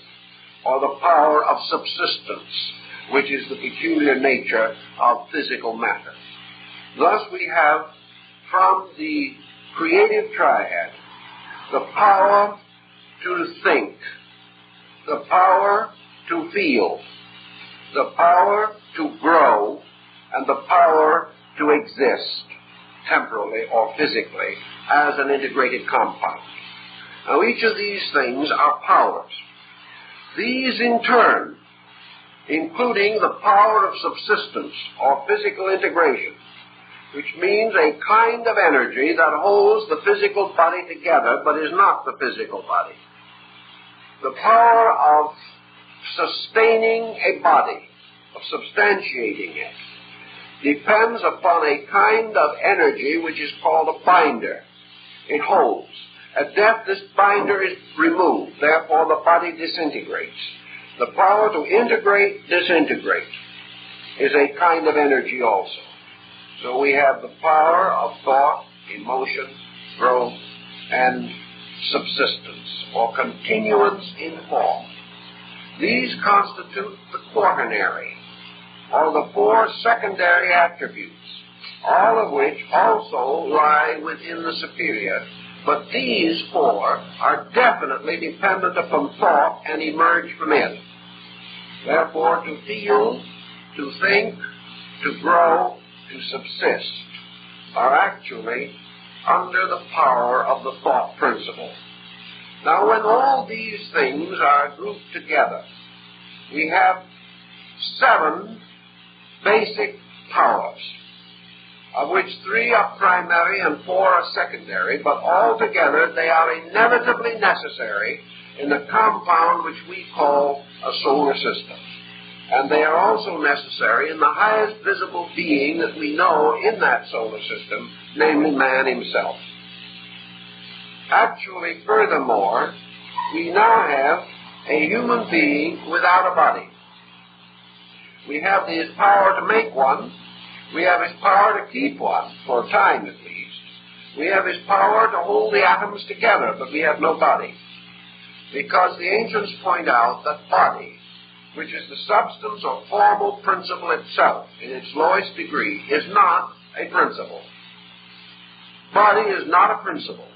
or the power of subsistence, which is the peculiar nature of physical matter. Thus we have from the creative triad the power to think, the power to feel, the power to grow, and the power to exist temporally or physically as an integrated compound. Now, each of these things are powers. These, in turn, including the power of subsistence or physical integration, which means a kind of energy that holds the physical body together but is not the physical body. The power of sustaining a body, of substantiating it, depends upon a kind of energy which is called a binder. It holds. At death, this binder is removed. Therefore, the body disintegrates. The power to integrate, disintegrate, is a kind of energy also. So we have the power of thought, emotion, growth, and subsistence, or continuance in form. These constitute the quaternary, or the four secondary attributes, all of which also lie within the superior, but these four are definitely dependent upon thought and emerge from it. Therefore, to feel, to think, to grow, to subsist are actually under the power of the thought principle. Now, when all these things are grouped together, we have 7 basic powers, of which 3 are primary and 4 are secondary, but altogether they are inevitably necessary in the compound which we call a solar system. And they are also necessary in the highest visible being that we know in that solar system, namely man himself. Actually, furthermore, we now have a human being without a body. We have his power to make one. We have his power to keep one, for a time at least. We have his power to hold the atoms together, but we have no body. Because the ancients point out that body, which is the substance or formal principle itself in its lowest degree, is not a principle. Body is not a principle.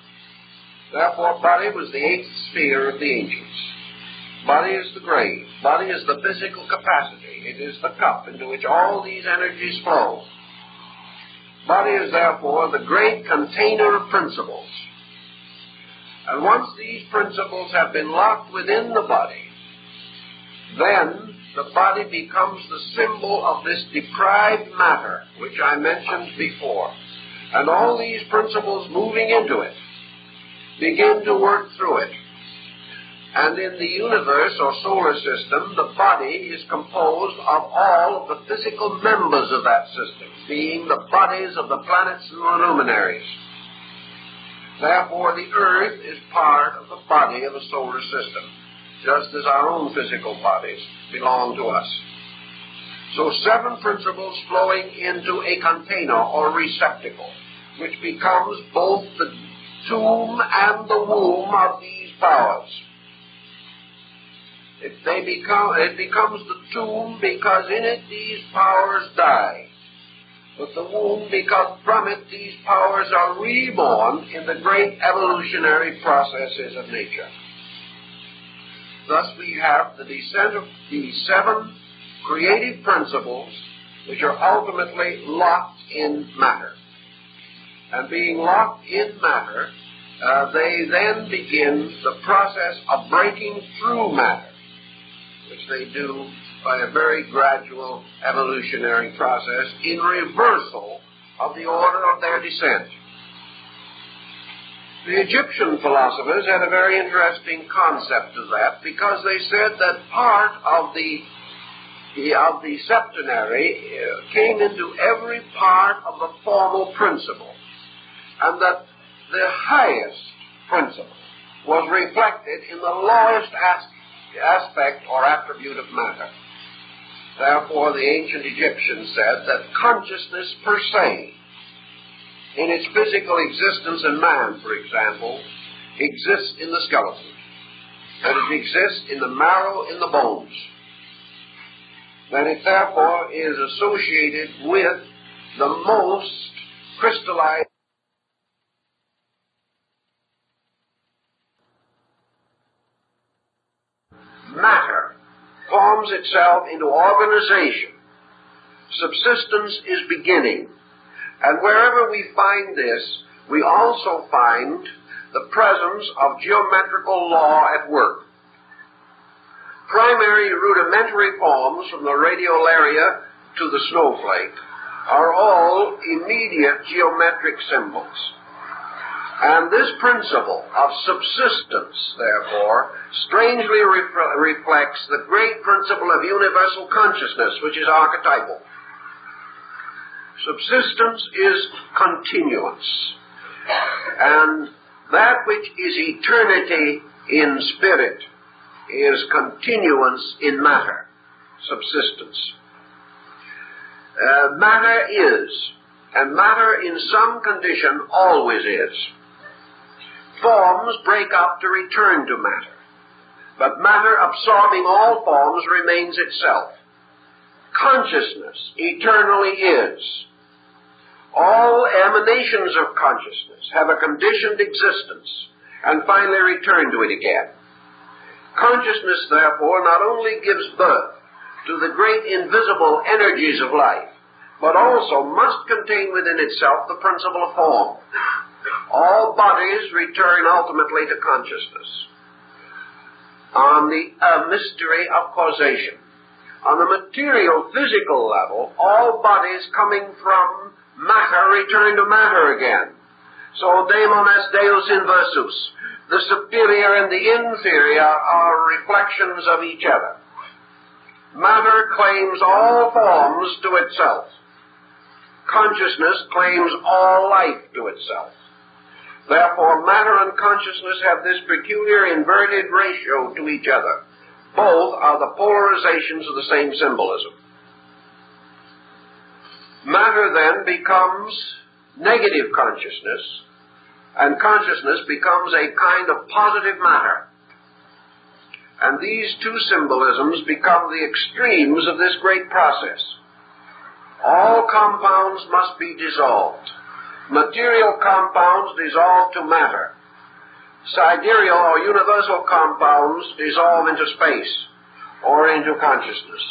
Therefore, body was the 8th sphere of the ancients. Body is the grave. Body is the physical capacity. It is the cup into which all these energies flow. Body is therefore the great container of principles. And once these principles have been locked within the body, then the body becomes the symbol of this deprived matter, which I mentioned before. And all these principles moving into it begin to work through it. And in the universe or solar system, the body is composed of all of the physical members of that system, being the bodies of the planets and the luminaries. Therefore, the Earth is part of the body of the solar system, just as our own physical bodies belong to us. So 7 principles flowing into a container or receptacle, which becomes both the tomb and the womb of these powers. It becomes the tomb because in it these powers die. But the womb because from it these powers are reborn in the great evolutionary processes of nature. Thus we have the descent of these 7 creative principles which are ultimately locked in matter. And being locked in matter, they then begin the process of breaking through matter, which they do by a very gradual evolutionary process in reversal of the order of their descent. The Egyptian philosophers had a very interesting concept of that, because they said that part of the septenary came into every part of the formal principle, and that the highest principle was reflected in the lowest aspect or attribute of matter. Therefore, the ancient Egyptians said that consciousness per se, in its physical existence in man, for example, exists in the skeleton, and it exists in the marrow in the bones. Then it therefore is associated with the most crystallized matter forms itself into organization. Subsistence is beginning. And wherever we find this, we also find the presence of geometrical law at work. Primary rudimentary forms from the radiolaria to the snowflake are all immediate geometric symbols. And this principle of subsistence, therefore, strangely reflects the great principle of universal consciousness, which is archetypal. Subsistence is continuance. And that which is eternity in spirit is continuance in matter, subsistence. Matter is, and matter in some condition always is. Forms break up to return to matter, but matter absorbing all forms remains itself. Consciousness eternally is. All emanations of consciousness have a conditioned existence and finally return to it again. Consciousness, therefore, not only gives birth to the great invisible energies of life, but also must contain within itself the principle of form. All bodies return ultimately to consciousness. On the mystery of causation. On the material, physical level, all bodies coming from matter return to matter again. So, daemon est deus inversus. The superior and the inferior are reflections of each other. Matter claims all forms to itself. Consciousness claims all life to itself. Therefore, matter and consciousness have this peculiar inverted ratio to each other. Both are the polarizations of the same symbolism. Matter then becomes negative consciousness, and consciousness becomes a kind of positive matter. And these two symbolisms become the extremes of this great process. All compounds must be dissolved. Material compounds dissolve to matter. Sidereal or universal compounds dissolve into space or into consciousness.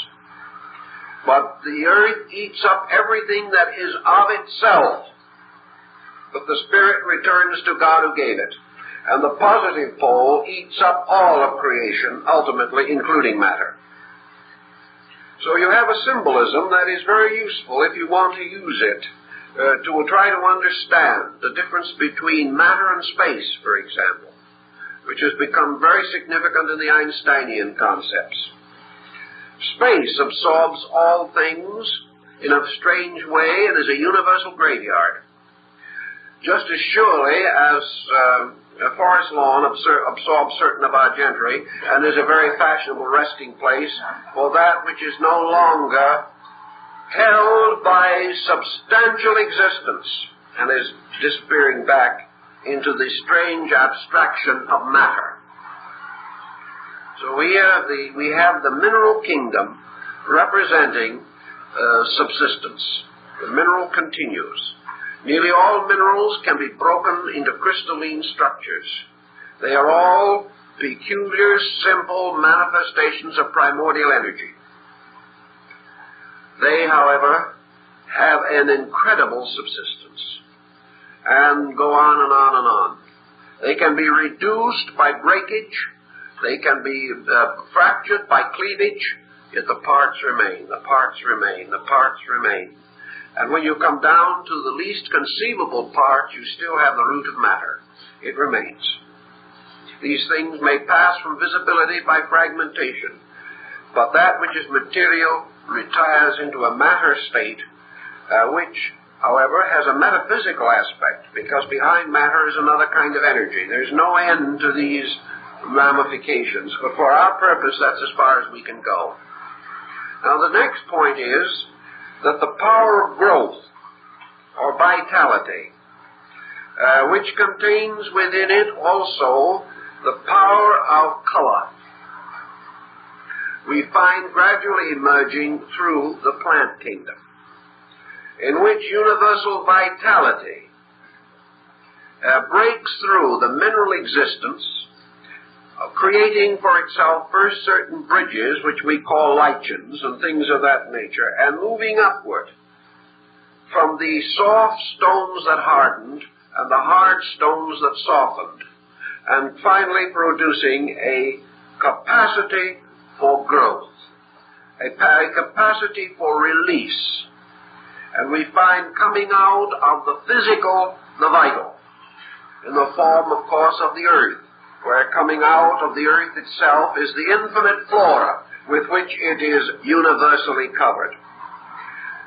But the earth eats up everything that is of itself, but the spirit returns to God who gave it. And the positive pole eats up all of creation, ultimately including matter. So you have a symbolism that is very useful if you want to use it to try to understand the difference between matter and space, for example, which has become very significant in the Einsteinian concepts. Space absorbs all things in a strange way and is a universal graveyard. Just as surely as a forest lawn absorbs certain of our gentry and is a very fashionable resting place for that which is no longer held by substantial existence and is disappearing back into the strange abstraction of matter. So we have the mineral kingdom representing subsistence. The mineral continues. Nearly all minerals can be broken into crystalline structures. They are all peculiar, simple manifestations of primordial energy. They, however, have an incredible subsistence and go on and on and on. They can be reduced by breakage. They can be fractured by cleavage, yet the parts remain, the parts remain, the parts remain. And when you come down to the least conceivable part, you still have the root of matter. It remains. These things may pass from visibility by fragmentation, but that which is material retires into a matter state, which, however, has a metaphysical aspect, because behind matter is another kind of energy. There's no end to these ramifications, but for our purpose, that's as far as we can go. Now, the next point is that the power of growth, or vitality, which contains within it also the power of color, we find gradually emerging through the plant kingdom, in which universal vitality breaks through the mineral existence creating for itself first certain bridges, which we call lichens and things of that nature, and moving upward from the soft stones that hardened and the hard stones that softened, and finally producing a capacity for growth, a capacity for release. And we find coming out of the physical the vital, in the form, of course, of the earth, where coming out of the earth itself is the infinite flora with which it is universally covered.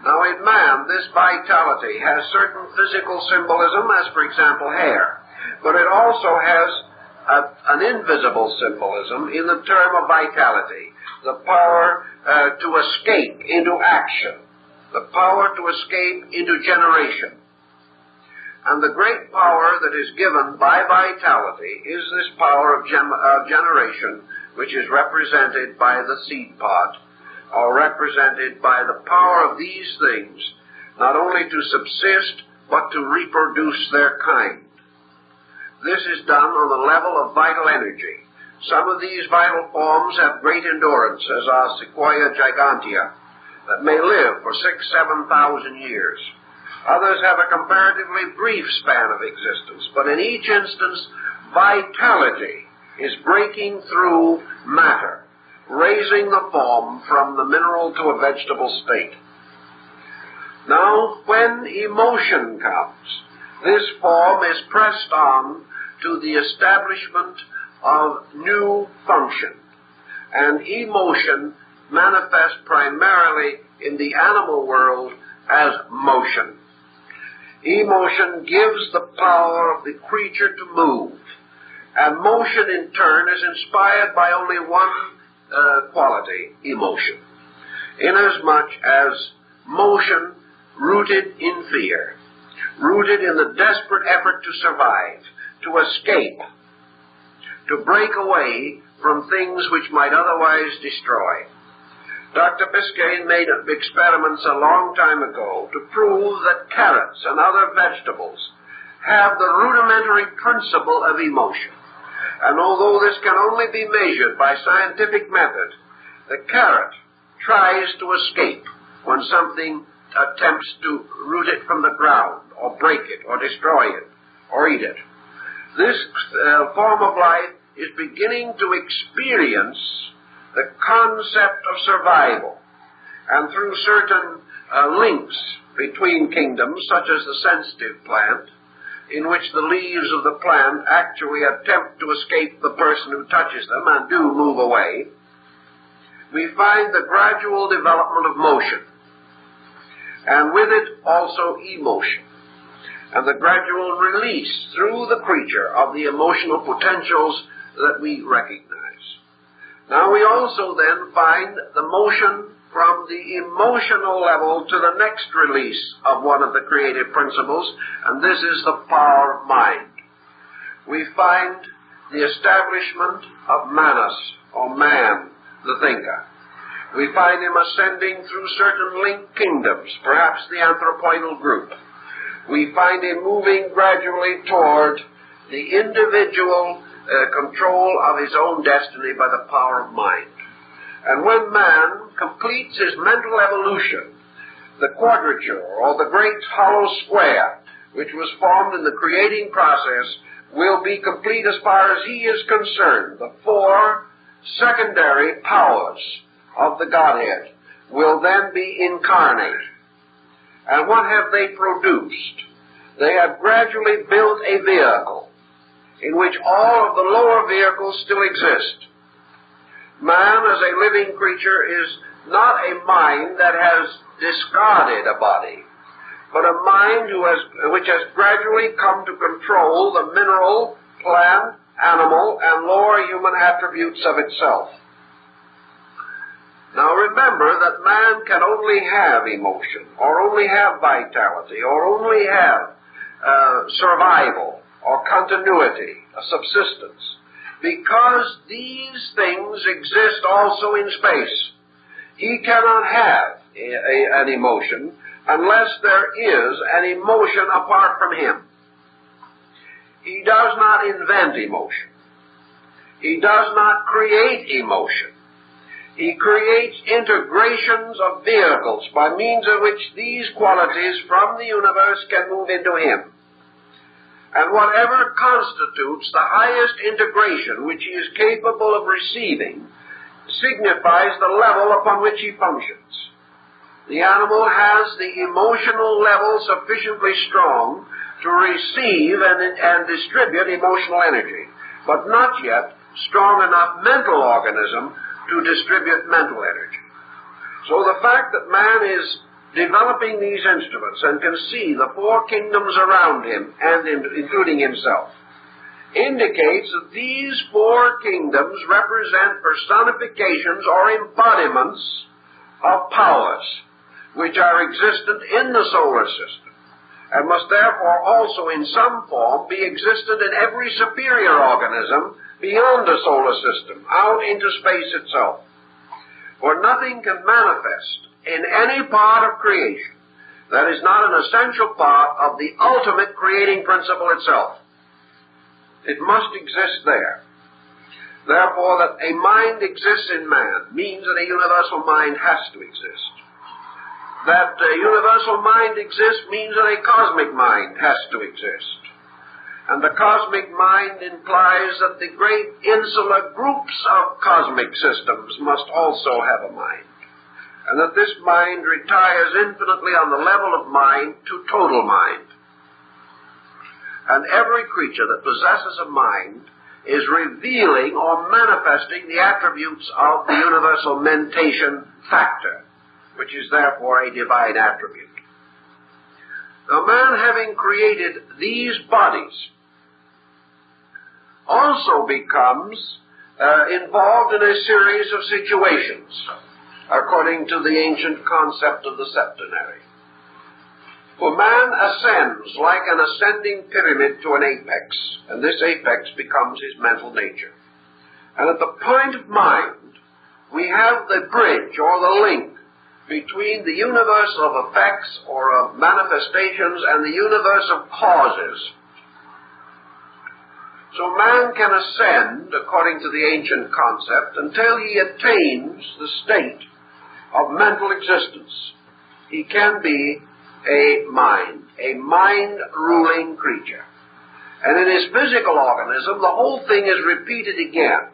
Now, in man, this vitality has certain physical symbolism, as, for example, hair, but it also has an invisible symbolism in the term of vitality, the power to escape into action, the power to escape into generation. And the great power that is given by vitality is this power of generation, which is represented by the seed pod, or represented by the power of these things, not only to subsist, but to reproduce their kind. This is done on the level of vital energy. Some of these vital forms have great endurance, as are Sequoia gigantea, that may live for 6,000 to 7,000 years. Others have a comparatively brief span of existence, but in each instance, vitality is breaking through matter, raising the form from the mineral to a vegetable state. Now, when emotion comes, this form is pressed on to the establishment of new function, and emotion manifests primarily in the animal world as motion. Emotion gives the power of the creature to move, and motion in turn is inspired by only one quality, emotion, inasmuch as motion rooted in fear, rooted in the desperate effort to survive, to escape, to break away from things which might otherwise destroy. Dr. Biscayne made experiments a long time ago to prove that carrots and other vegetables have the rudimentary principle of emotion. And although this can only be measured by scientific method, the carrot tries to escape when something attempts to root it from the ground, or break it, or destroy it, or eat it. This form of life is beginning to experience the concept of survival, and through certain links between kingdoms, such as the sensitive plant, in which the leaves of the plant actually attempt to escape the person who touches them and do move away, we find the gradual development of motion, and with it also emotion, and the gradual release through the creature of the emotional potentials that we recognize. Now we also then find the motion from the emotional level to the next release of one of the creative principles, and this is the power of mind. We find the establishment of Manas, or man, the thinker. We find him ascending through certain linked kingdoms, perhaps the anthropoidal group. We find him moving gradually toward the individual control of his own destiny by the power of mind. And when man completes his mental evolution, the quadrature, or the great hollow square, which was formed in the creating process, will be complete as far as he is concerned. The four secondary powers of the Godhead will then be incarnate. And what have they produced? They have gradually built a vehicle in which all of the lower vehicles still exist. Man, as a living creature, is not a mind that has discarded a body, but a mind which has gradually come to control the mineral, plant, animal, and lower human attributes of itself. Now remember that man can only have emotion, or only have vitality, or only have survival, or continuity, a subsistence, because these things exist also in space. He cannot have an emotion unless there is an emotion apart from him. He does not invent emotion. He does not create emotion. He creates integrations of vehicles by means of which these qualities from the universe can move into him. And whatever constitutes the highest integration which he is capable of receiving signifies the level upon which he functions. The animal has the emotional level sufficiently strong to receive and distribute emotional energy, but not yet strong enough mental organism to distribute mental energy. So the fact that man is developing these instruments and can see the four kingdoms around him, and including himself, indicates that these four kingdoms represent personifications or embodiments of powers which are existent in the solar system, and must therefore also in some form be existent in every superior organism beyond the solar system, out into space itself. For nothing can manifest in any part of creation that is not an essential part of the ultimate creating principle itself. It must exist there. Therefore, that a mind exists in man means that a universal mind has to exist. That a universal mind exists means that a cosmic mind has to exist. And the cosmic mind implies that the great insular groups of cosmic systems must also have a mind, and that this mind retires infinitely on the level of mind to total mind. And every creature that possesses a mind is revealing or manifesting the attributes of the universal mentation factor, which is therefore a divine attribute. Now, man having created these bodies also becomes involved in a series of situations, according to the ancient concept of the Septenary. For man ascends like an ascending pyramid to an apex, and this apex becomes his mental nature. And at the point of mind, we have the bridge or the link between the universe of effects or of manifestations and the universe of causes. So man can ascend, according to the ancient concept, until he attains the state of mental existence. He can be a mind-ruling creature. And in his physical organism, the whole thing is repeated again,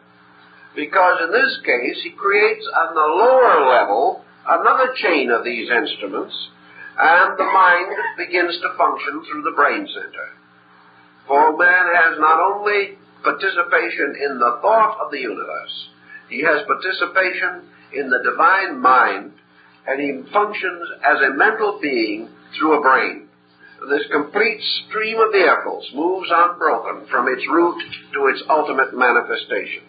because in this case, he creates on the lower level another chain of these instruments, and the mind begins to function through the brain center. For man has not only participation in the thought of the universe, he has participation in the divine mind, and he functions as a mental being through a brain. This complete stream of vehicles moves unbroken from its root to its ultimate manifestation.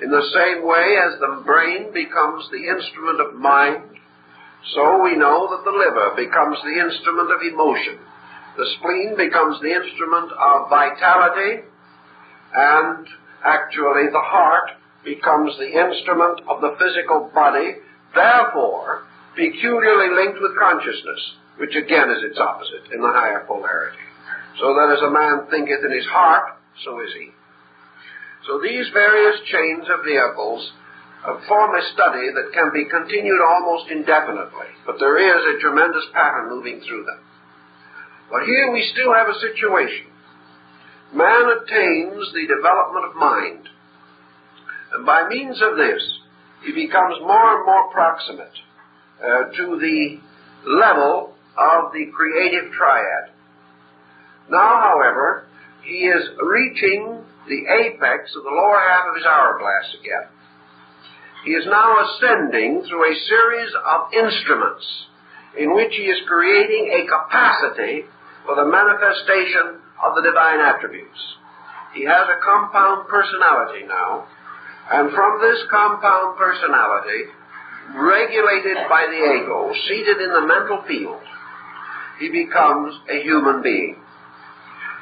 In the same way as the brain becomes the instrument of mind, so we know that the liver becomes the instrument of emotion. The spleen becomes the instrument of vitality, and actually the heart becomes the instrument of the physical body, therefore peculiarly linked with consciousness, which again is its opposite in the higher polarity. So that as a man thinketh in his heart, so is he. So these various chains of vehicles form a study that can be continued almost indefinitely, but there is a tremendous pattern moving through them. But here we still have a situation. Man attains the development of mind, and by means of this, he becomes more and more proximate to the level of the creative triad. Now, however, he is reaching the apex of the lower half of his hourglass again. He is now ascending through a series of instruments in which he is creating a capacity for the manifestation of the divine attributes. He has a compound personality now, and from this compound personality, regulated by the ego, seated in the mental field, he becomes a human being.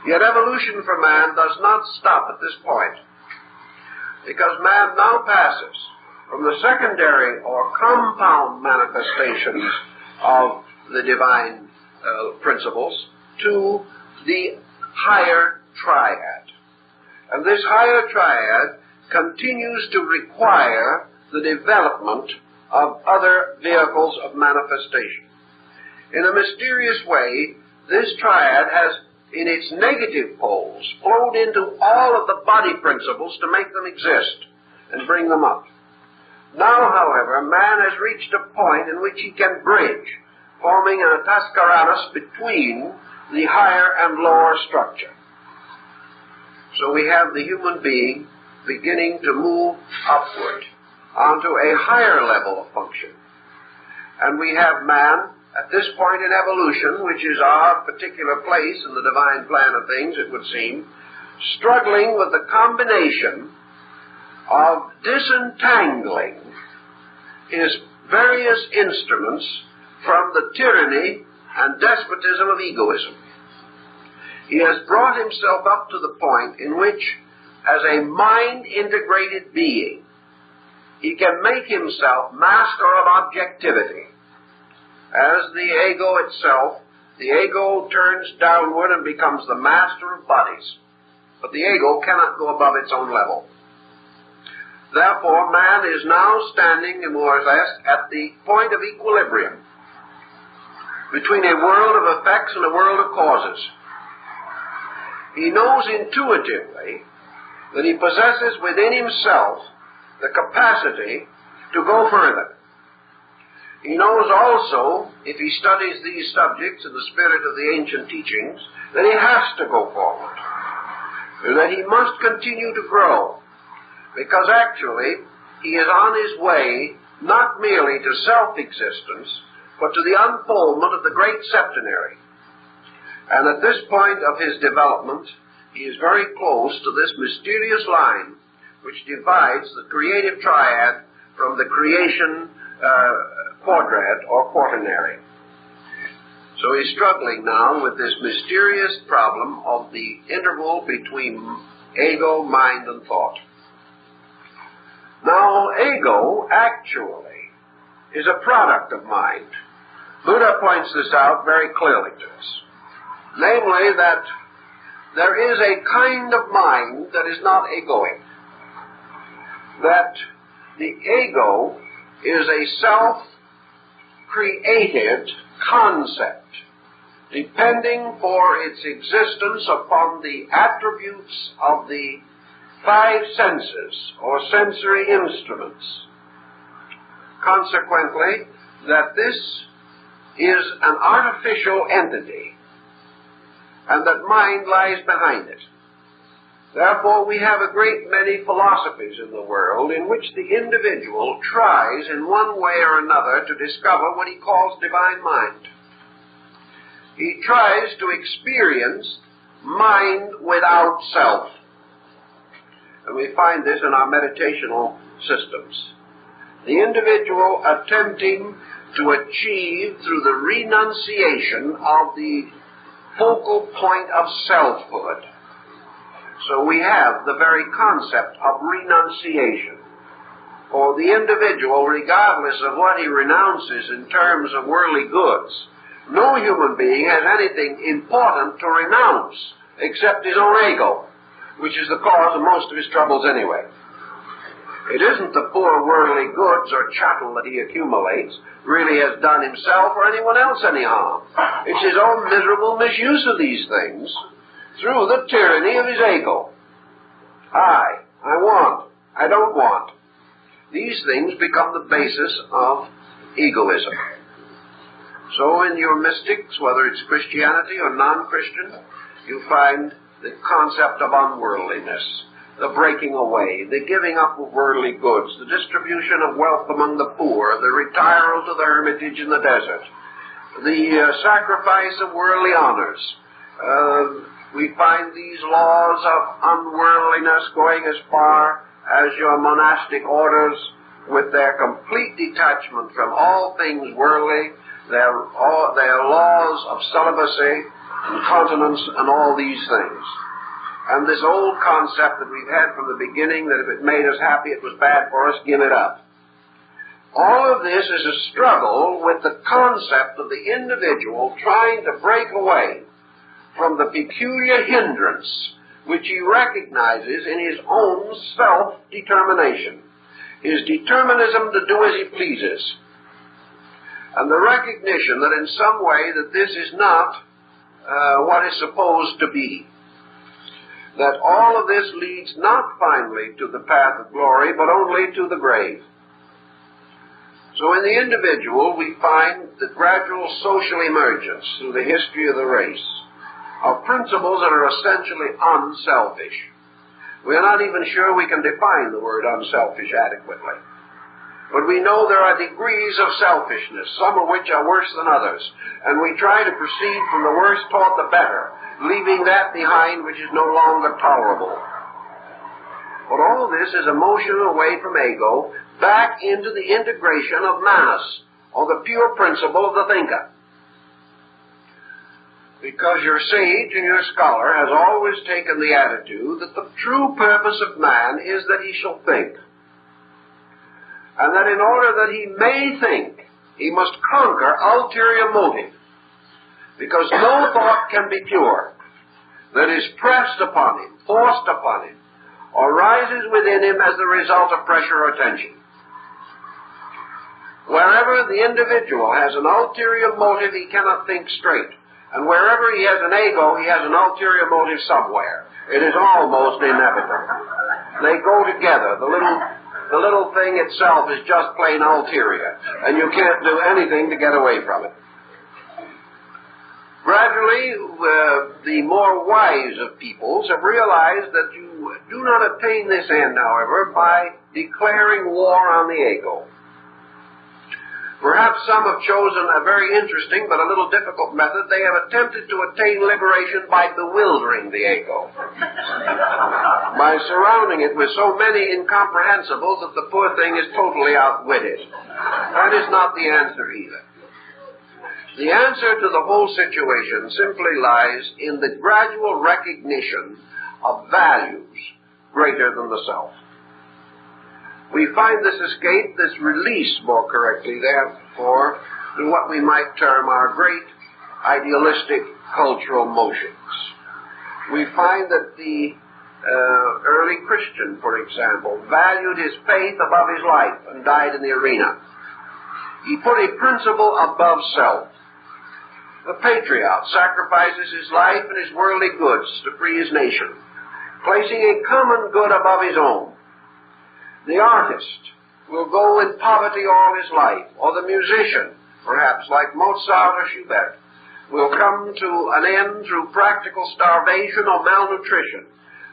Yet evolution for man does not stop at this point, because man now passes from the secondary or compound manifestations of the divine principles to the higher triad. And this higher triad continues to require the development of other vehicles of manifestation. In a mysterious way, this triad has, in its negative poles, flowed into all of the body principles to make them exist and bring them up. Now, however, man has reached a point in which he can bridge, forming an atascaratus between the higher and lower structure. So we have the human being beginning to move upward onto a higher level of function. And we have man, at this point in evolution, which is our particular place in the divine plan of things, it would seem, struggling with the combination of disentangling his various instruments from the tyranny and despotism of egoism. He has brought himself up to the point in which, as a mind-integrated being, he can make himself master of objectivity. As the ego itself, the ego turns downward and becomes the master of bodies. But the ego cannot go above its own level. Therefore, man is now standing, more or less, at the point of equilibrium between a world of effects and a world of causes. He knows intuitively that he possesses within himself the capacity to go further. He knows also, if he studies these subjects in the spirit of the ancient teachings, that he has to go forward, that he must continue to grow, because actually he is on his way not merely to self-existence, but to the unfoldment of the great septenary. And at this point of his development, he is very close to this mysterious line which divides the creative triad from the creation quadrad or quaternary. So he's struggling now with this mysterious problem of the interval between ego, mind, and thought. Now, ego actually is a product of mind. Buddha points this out very clearly to us. Namely, that there is a kind of mind that is not egoic. That the ego is a self-created concept, depending for its existence upon the attributes of the five senses, or sensory instruments. Consequently, that this is an artificial entity, and that mind lies behind it. Therefore, we have a great many philosophies in the world in which the individual tries in one way or another to discover what he calls divine mind. He tries to experience mind without self. And we find this in our meditational systems. The individual attempting to achieve through the renunciation of the focal point of selfhood. So we have the very concept of renunciation. For the individual, regardless of what he renounces in terms of worldly goods, no human being has anything important to renounce except his own ego, which is the cause of most of his troubles anyway. It isn't the poor worldly goods or chattel that he accumulates really has done himself or anyone else any harm. It's his own miserable misuse of these things through the tyranny of his ego. I want, I don't want. These things become the basis of egoism. So in your mystics, whether it's Christianity or non-Christian, you find the concept of unworldliness, the breaking away, the giving up of worldly goods, the distribution of wealth among the poor, the retiral to the hermitage in the desert, the sacrifice of worldly honors. We find these laws of unworldliness going as far as your monastic orders with their complete detachment from all things worldly, their laws of celibacy and continence and all these things. And this old concept that we've had from the beginning, that if it made us happy, it was bad for us, give it up. All of this is a struggle with the concept of the individual trying to break away from the peculiar hindrance which he recognizes in his own self-determination, his determinism to do as he pleases, and the recognition that in some way that this is not what is supposed to be, that all of this leads not finally to the path of glory, but only to the grave. So in the individual, we find the gradual social emergence through the history of the race of principles that are essentially unselfish. We are not even sure we can define the word unselfish adequately. But we know there are degrees of selfishness, some of which are worse than others, and we try to proceed from the worst toward the better, leaving that behind which is no longer tolerable. But all this is a motion away from ego, back into the integration of manas, or the pure principle of the thinker. Because your sage and your scholar has always taken the attitude that the true purpose of man is that he shall think. And that in order that he may think, he must conquer ulterior motive. Because no thought can be pure that is pressed upon him, forced upon him, or rises within him as the result of pressure or tension. Wherever the individual has an ulterior motive, he cannot think straight. And wherever he has an ego, he has an ulterior motive somewhere. It is almost inevitable. They go together. The little thing itself is just plain ulterior, and you can't do anything to get away from it. Gradually, the more wise of peoples have realized that you do not attain this end, however, by declaring war on the ego. Perhaps some have chosen a very interesting but a little difficult method. They have attempted to attain liberation by bewildering the ego, by surrounding it with so many incomprehensibles that the poor thing is totally outwitted. That is not the answer either. The answer to the whole situation simply lies in the gradual recognition of values greater than the self. We find this escape, this release more correctly, therefore, in what we might term our great idealistic cultural motions. We find that the early Christian, for example, valued his faith above his life and died in the arena. He put a principle above self. The patriot sacrifices his life and his worldly goods to free his nation, placing a common good above his own. The artist will go in poverty all his life, or the musician, perhaps like Mozart or Schubert, will come to an end through practical starvation or malnutrition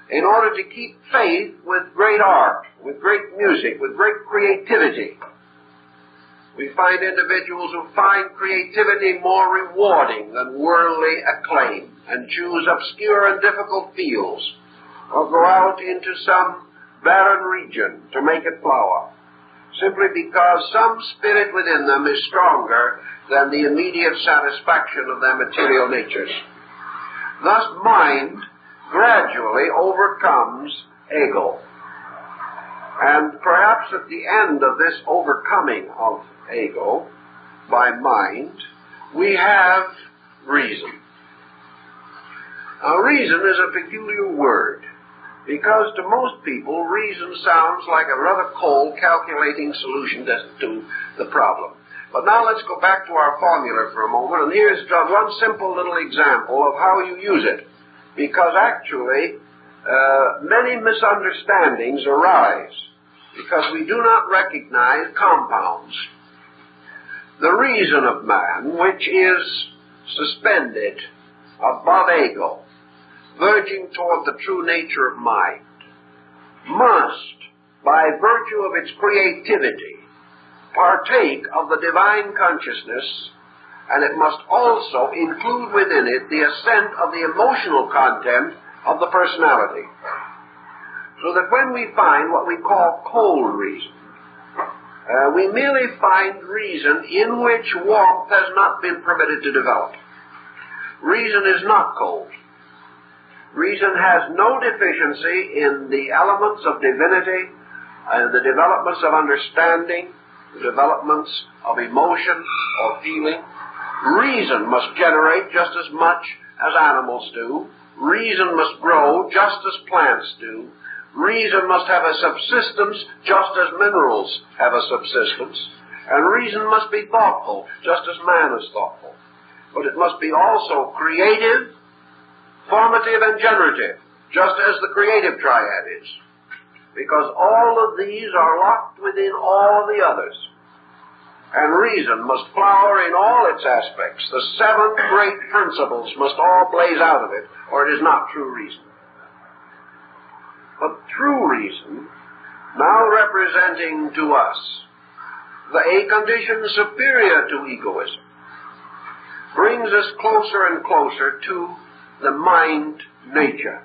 in order to keep faith with great art, with great music, with great creativity. We find individuals who find creativity more rewarding than worldly acclaim and choose obscure and difficult fields or go out into some barren region to make it flower, simply because some spirit within them is stronger than the immediate satisfaction of their material natures. Thus mind gradually overcomes ego. And perhaps at the end of this overcoming of ego by mind, we have reason. Now, reason is a peculiar word, because to most people, reason sounds like a rather cold, calculating solution to the problem. But now let's go back to our formula for a moment, and here's one simple little example of how you use it, because actually many misunderstandings arise because we do not recognize compounds. The reason of man, which is suspended above ego, verging toward the true nature of mind, must, by virtue of its creativity, partake of the divine consciousness, and it must also include within it the ascent of the emotional content of the personality. So that when we find what we call cold reason, we merely find reason in which warmth has not been permitted to develop. Reason is not cold. Reason has no deficiency in the elements of divinity, the developments of understanding, the developments of emotion or feeling. Reason must generate just as much as animals do, Reason must grow just as plants do. Reason must have a subsistence just as minerals have a subsistence. And reason must be thoughtful just as man is thoughtful. But it must be also creative, formative, and generative, just as the creative triad is. Because all of these are locked within all of the others. And reason must flower in all its aspects. The 7 great principles must all blaze out of it, or it is not true reason. But true reason, now representing to us a condition superior to egoism, brings us closer and closer to the mind nature,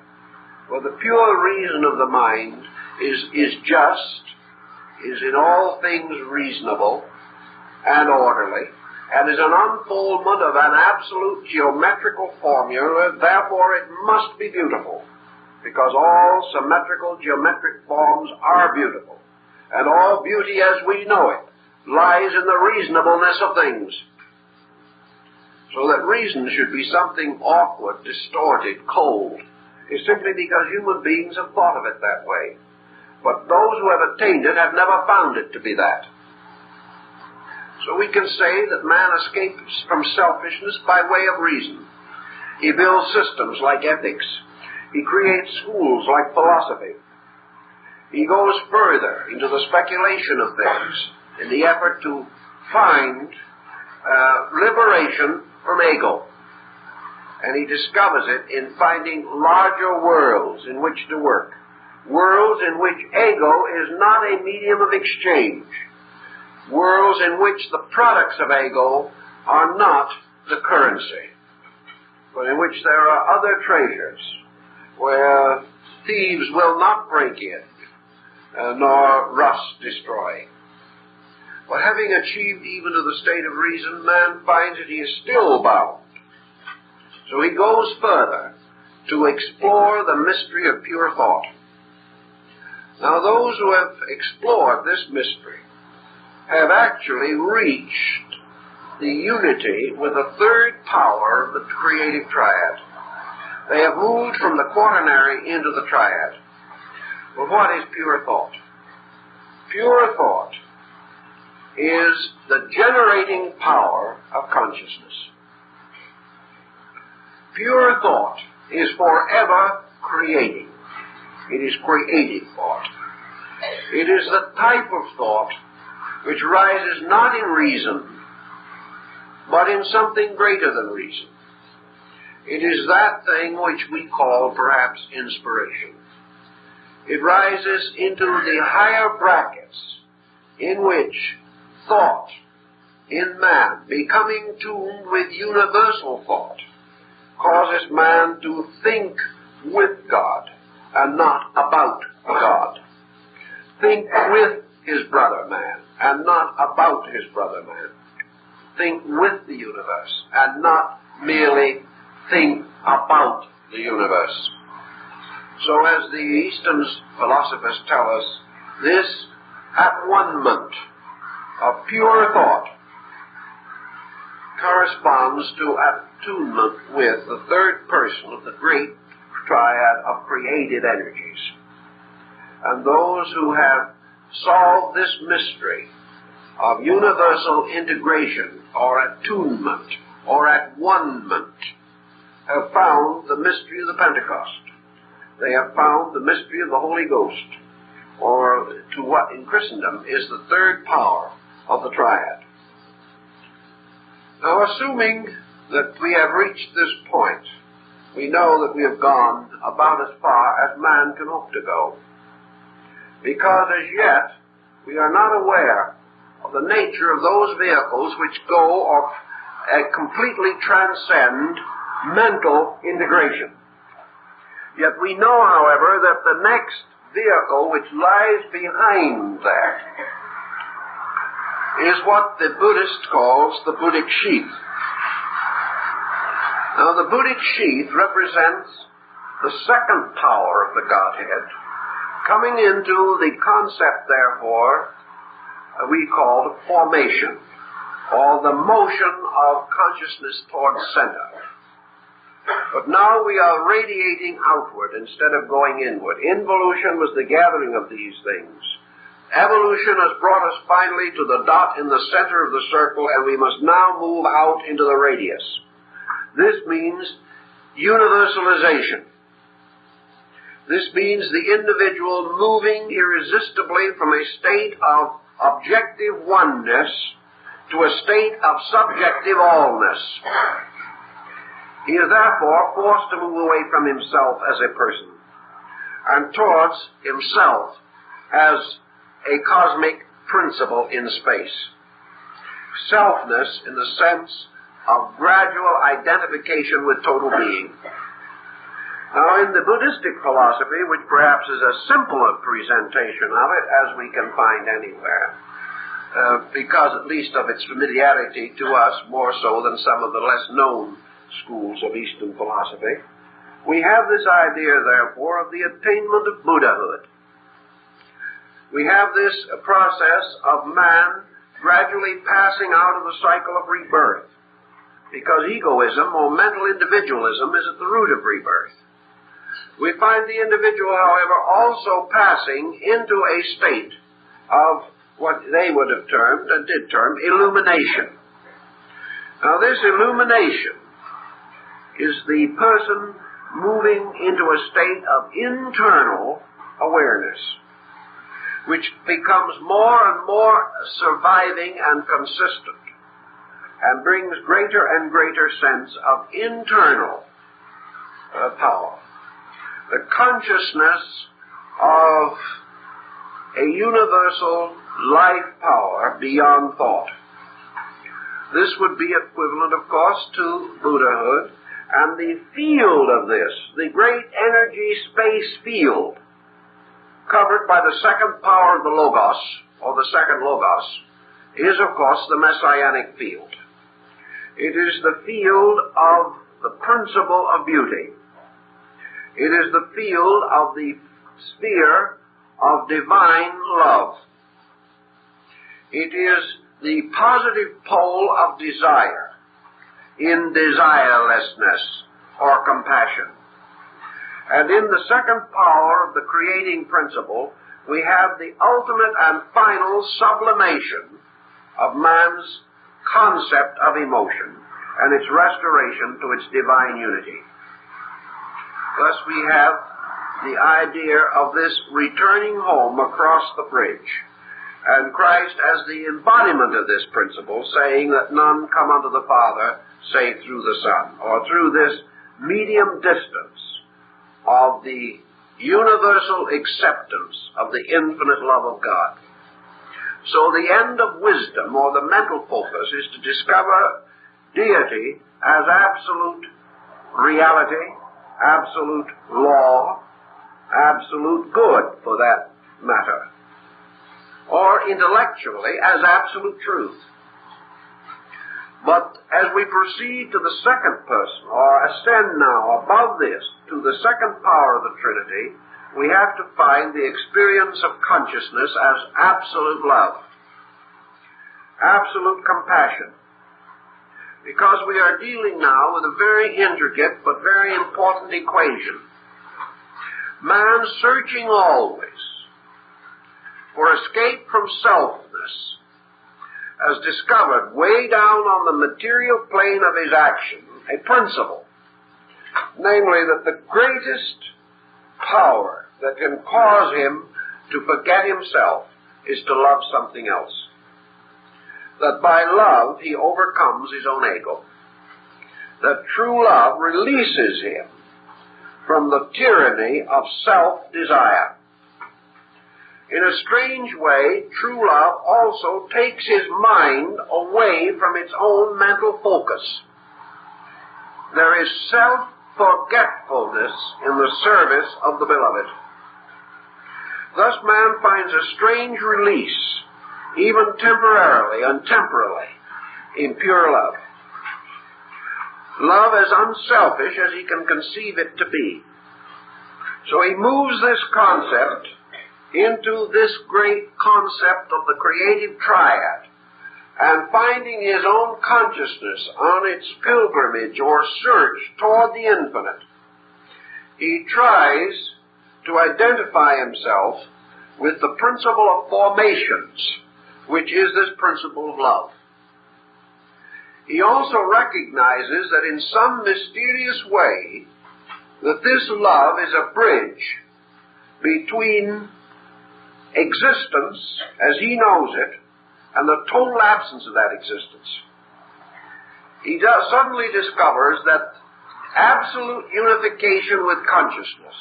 where the pure reason of the mind is just, is in all things reasonable and orderly, and is an unfoldment of an absolute geometrical formula. Therefore it must be beautiful, because all symmetrical geometric forms are beautiful, and all beauty as we know it lies in the reasonableness of things. So that reason should be something awkward, distorted, cold, is simply because human beings have thought of it that way. But those who have attained it have never found it to be that. So we can say that man escapes from selfishness by way of reason. He builds systems like ethics. He creates schools like philosophy. He goes further into the speculation of things in the effort to find liberation from ego. And he discovers it in finding larger worlds in which to work. Worlds in which ego is not a medium of exchange. Worlds in which the products of ego are not the currency, but in which there are other treasures, where thieves will not break in, nor rust destroy. But having achieved even to the state of reason, man finds that he is still bound. So he goes further to explore the mystery of pure thought. Now those who have explored this mystery have actually reached the unity with the third power of the creative triad. They have moved from the quaternary into the triad. But what is pure thought? Pure thought is the generating power of consciousness. Pure thought is forever creating. It is creative thought. It is the type of thought which rises not in reason, but in something greater than reason. It is that thing which we call perhaps inspiration. It rises into the higher brackets in which thought in man, becoming tuned with universal thought, causes man to think with God and not about God. Think with his brother man and not about his brother man. Think with the universe and not merely think about the universe. So as the Eastern philosophers tell us, this at-one-ment of pure thought corresponds to attunement with the third person of the great triad of creative energies. And those who have solved this mystery of universal integration or attunement or at-one-ment have found the mystery of the Pentecost. They have found the mystery of the Holy Ghost, or to what in Christendom is the third power of the triad. Now, assuming that we have reached this point, we know that we have gone about as far as man can hope to go, because as yet we are not aware of the nature of those vehicles which go or completely transcend mental integration. Yet we know, however, that the next vehicle which lies behind that is what the Buddhist calls the Buddhic sheath. Now, the Buddhic sheath represents the second power of the Godhead, coming into the concept, therefore, we call formation, or the motion of consciousness towards center. But now we are radiating outward instead of going inward. Involution was the gathering of these things. Evolution has brought us finally to the dot in the center of the circle, and we must now move out into the radius. This means universalization. This means the individual moving irresistibly from a state of objective oneness to a state of subjective allness. He is therefore forced to move away from himself as a person and towards himself as a cosmic principle in space. Selfness in the sense of gradual identification with total being. Now, in the Buddhistic philosophy, which perhaps is a simpler presentation of it as we can find anywhere, because at least of its familiarity to us more so than some of the less known schools of Eastern philosophy, we have this idea, therefore, of the attainment of Buddhahood. We have this process of man gradually passing out of the cycle of rebirth, because egoism or mental individualism is at the root of rebirth. We find the individual, however, also passing into a state of what they would have termed, and did term, illumination. Now, this illumination is the person moving into a state of internal awareness, which becomes more and more surviving and consistent, and brings greater and greater sense of internal power. The consciousness of a universal life power beyond thought. This would be equivalent, of course, to Buddhahood, and the field of this, the great energy space field, covered by the second power of the Logos, or the second Logos, is, of course, the Messianic field. It is the field of the principle of beauty. It is the field of the sphere of divine love. It is the positive pole of desire in desirelessness or compassion. And in the second power of the creating principle, we have the ultimate and final sublimation of man's concept of emotion and its restoration to its divine unity. Thus we have the idea of this returning home across the bridge, and Christ as the embodiment of this principle, saying that none come unto the Father save through the Son, or through this medium distance of the universal acceptance of the infinite love of God. So the end of wisdom, or the mental focus, is to discover deity as absolute reality, absolute law, absolute good, for that matter, or intellectually as absolute truth. But as we proceed to the second person, or ascend now above this to the second power of the Trinity, we have to find the experience of consciousness as absolute love, absolute compassion, because we are dealing now with a very intricate but very important equation. Man searching always for escape from selfness has discovered way down on the material plane of his action a principle, namely that the greatest power that can cause him to forget himself is to love something else. That by love he overcomes his own ego. That true love releases him from the tyranny of self-desire. In a strange way, true love also takes his mind away from its own mental focus. There is self-forgetfulness in the service of the beloved. Thus man finds a strange release, even temporarily and temporally, in pure love. Love as unselfish as he can conceive it to be. So he moves this concept into this great concept of the creative triad, and finding his own consciousness on its pilgrimage or search toward the infinite, he tries to identify himself with the principle of formations, which is this principle of love. He also recognizes that in some mysterious way that this love is a bridge between existence as he knows it and the total absence of that existence. He suddenly discovers that absolute unification with consciousness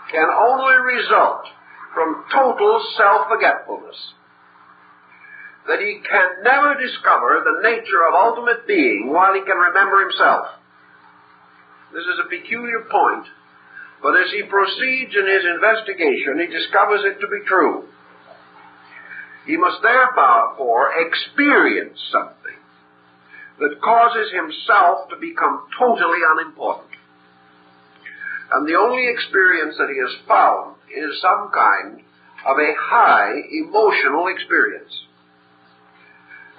can only result from total self-forgetfulness, that he can never discover the nature of ultimate being while he can remember himself. This is a peculiar point, but as he proceeds in his investigation, he discovers it to be true. He must therefore experience something that causes himself to become totally unimportant. And the only experience that he has found is some kind of a high emotional experience.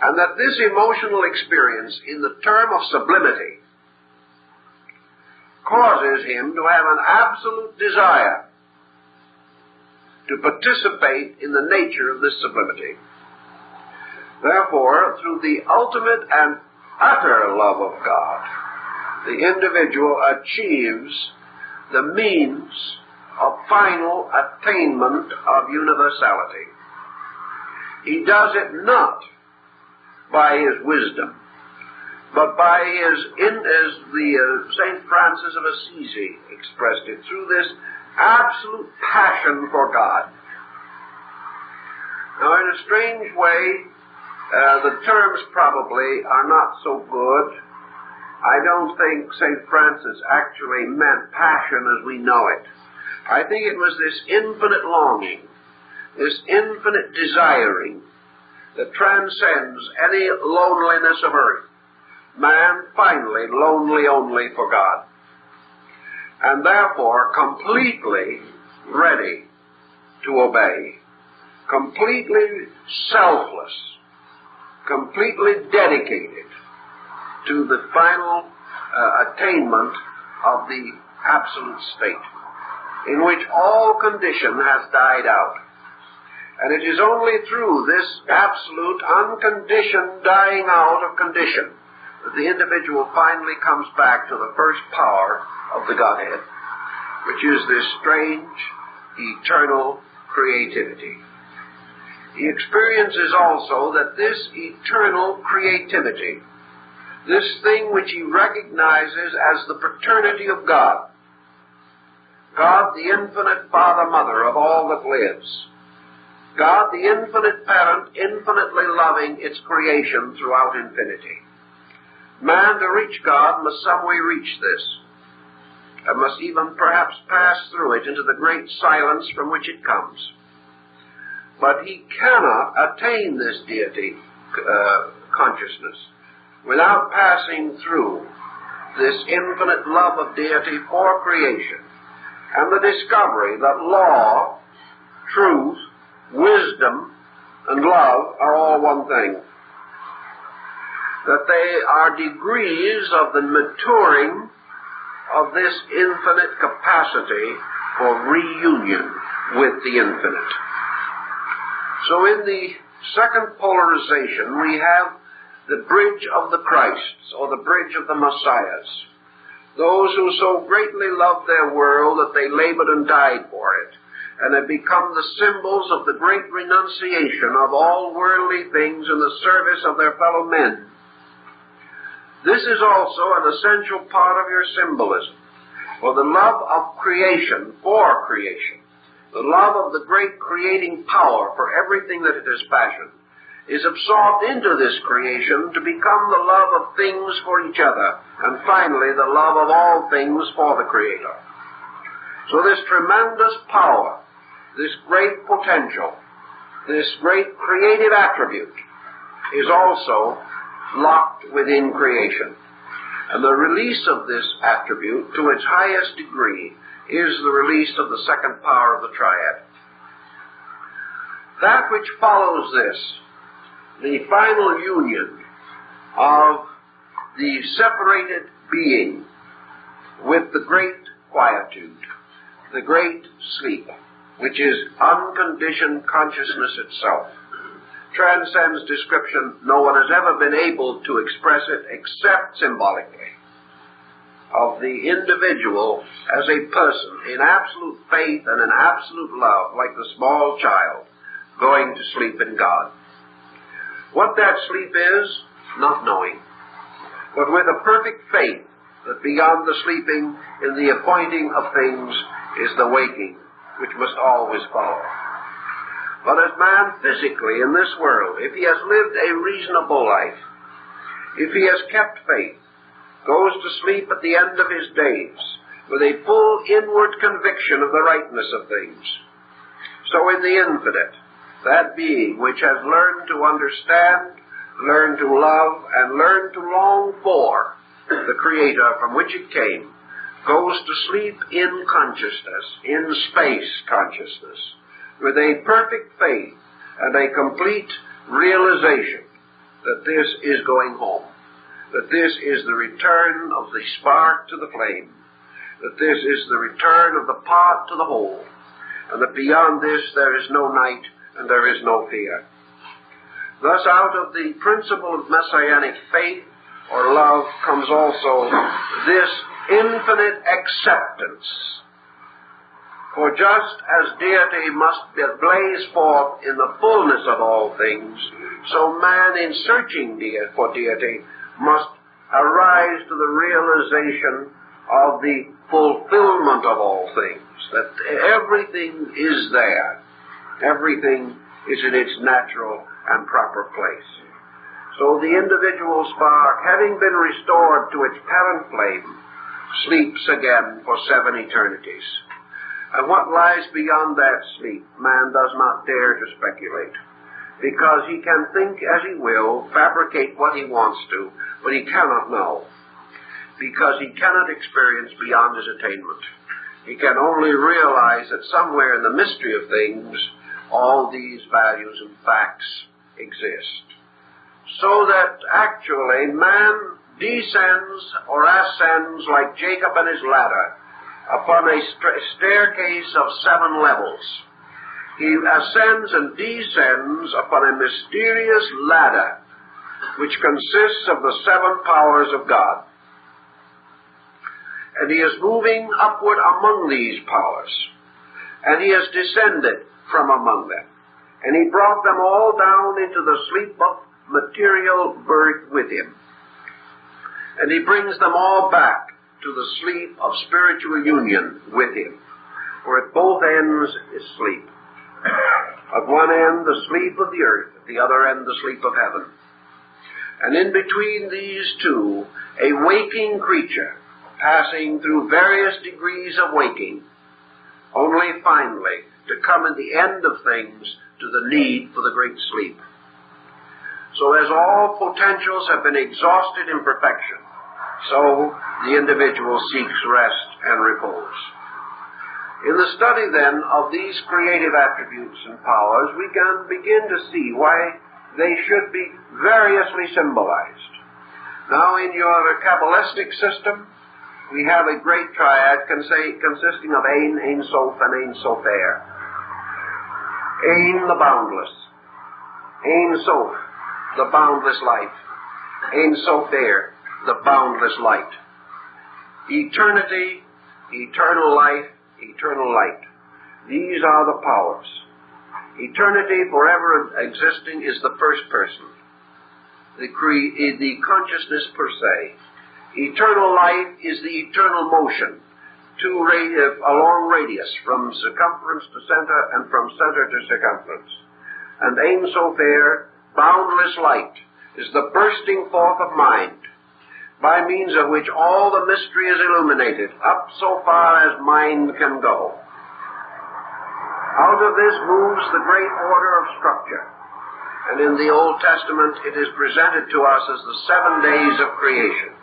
And that this emotional experience, in the term of sublimity, causes him to have an absolute desire to participate in the nature of this sublimity. Therefore, through the ultimate and utter love of God, the individual achieves the means of final attainment of universality. He does it not by his wisdom, but by as St. Francis of Assisi expressed it, through this absolute passion for God. Now, in a strange way, the terms probably are not so good. I don't think St. Francis actually meant passion as we know it. I think it was this infinite longing, this infinite desiring that transcends any loneliness of earth. Man finally lonely only for God, and therefore completely ready to obey, completely selfless, completely dedicated to the final attainment of the absolute state, in which all condition has died out. And it is only through this absolute, unconditioned dying out of condition that the individual finally comes back to the first power of the Godhead, which is this strange, eternal creativity. He experiences also that this eternal creativity, this thing which he recognizes as the paternity of God, God the infinite Father, Mother of all that lives, God the infinite Parent, infinitely loving its creation throughout infinity. Man, to reach God, must some way reach this, and must even perhaps pass through it into the great silence from which it comes. But he cannot attain this deity consciousness without passing through this infinite love of deity for creation, and the discovery that law, truth, wisdom, and love are all one thing. That they are degrees of the maturing of this infinite capacity for reunion with the infinite. So in the second polarization, we have the bridge of the Christs, or the bridge of the Messiahs. Those who so greatly loved their world that they labored and died for it, and have become the symbols of the great renunciation of all worldly things in the service of their fellow men. This is also an essential part of your symbolism, for the love of creation, for creation, the love of the great creating power for everything that it has fashioned, is absorbed into this creation to become the love of things for each other, and finally the love of all things for the Creator. So this tremendous power, this great potential, this great creative attribute is also locked within creation. And the release of this attribute to its highest degree is the release of the second power of the triad. That which follows this the final union of the separated being with the great quietude, the great sleep, which is unconditioned consciousness itself, transcends description. No one has ever been able to express it except symbolically, of the individual as a person in absolute faith and in absolute love, like the small child going to sleep in God. What that sleep is, not knowing, but with a perfect faith that beyond the sleeping in the appointing of things is the waking, which must always follow. But as man physically in this world, if he has lived a reasonable life, if he has kept faith, goes to sleep at the end of his days with a full inward conviction of the rightness of things, so in the infinite, that being which has learned to understand, learned to love, and learned to long for the Creator from which it came, goes to sleep in consciousness, in space consciousness, with a perfect faith and a complete realization that this is going home, that this is the return of the spark to the flame, that this is the return of the part to the whole, and that beyond this there is no night and there is no fear. Thus out of the principle of messianic faith or love comes also this infinite acceptance. For just as deity must blaze forth in the fullness of all things, so man in searching for deity must arise to the realization of the fulfillment of all things, that everything is there. Everything is in its natural and proper place. So the individual spark, having been restored to its parent flame, sleeps again for 7 eternities. And what lies beyond that sleep, man does not dare to speculate, because he can think as he will, fabricate what he wants to, but he cannot know, because he cannot experience beyond his attainment. He can only realize that somewhere in the mystery of things, all these values and facts exist. So that actually man descends or ascends like Jacob and his ladder upon a staircase of 7 levels. He ascends and descends upon a mysterious ladder which consists of the 7 powers of God. And he is moving upward among these powers. And he has descended from among them. And he brought them all down into the sleep of material birth with him. And he brings them all back to the sleep of spiritual union with him. For at both ends is sleep. At one end, the sleep of the earth. At the other end, the sleep of heaven. And in between these two, a waking creature, passing through various degrees of waking, only finally to come at the end of things to the need for the great sleep. So as all potentials have been exhausted in perfection, so the individual seeks rest and repose. In the study then of these creative attributes and powers, we can begin to see why they should be variously symbolized. Now in your Kabbalistic system, we have a great triad consisting of Ein, Ein Sof, and Ein Sofer. Ein, the boundless. Ein Sof, the boundless life. Ein Sofer, the boundless light. Eternity, eternal life, eternal light. These are the powers. Eternity, forever existing, is the first person, the consciousness per se. Eternal life is the eternal motion, a long radius from circumference to center and from center to circumference. And Ein Sofer, boundless light, is the bursting forth of mind, by means of which all the mystery is illuminated, up so far as mind can go. Out of this moves the great order of structure, and in the Old Testament it is presented to us as the 7 days of creation.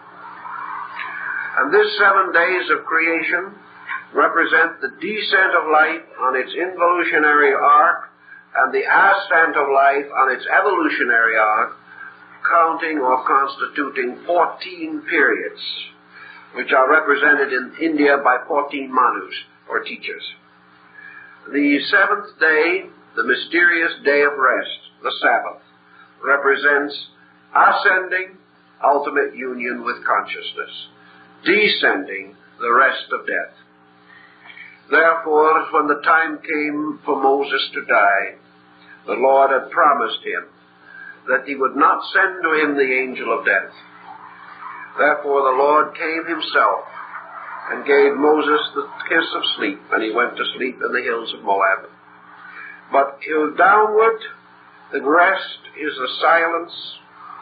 And this 7 days of creation represent the descent of light on its involutionary arc and the ascent of life on its evolutionary arc, counting or constituting 14 periods, which are represented in India by 14 manus, or teachers. The seventh day, the mysterious day of rest, the Sabbath, represents ascending ultimate union with consciousness, descending the rest of death. Therefore, when the time came for Moses to die, the Lord had promised him that he would not send to him the angel of death. Therefore the Lord came himself and gave Moses the kiss of sleep, and he went to sleep in the hills of Moab. But downward, the rest is the silence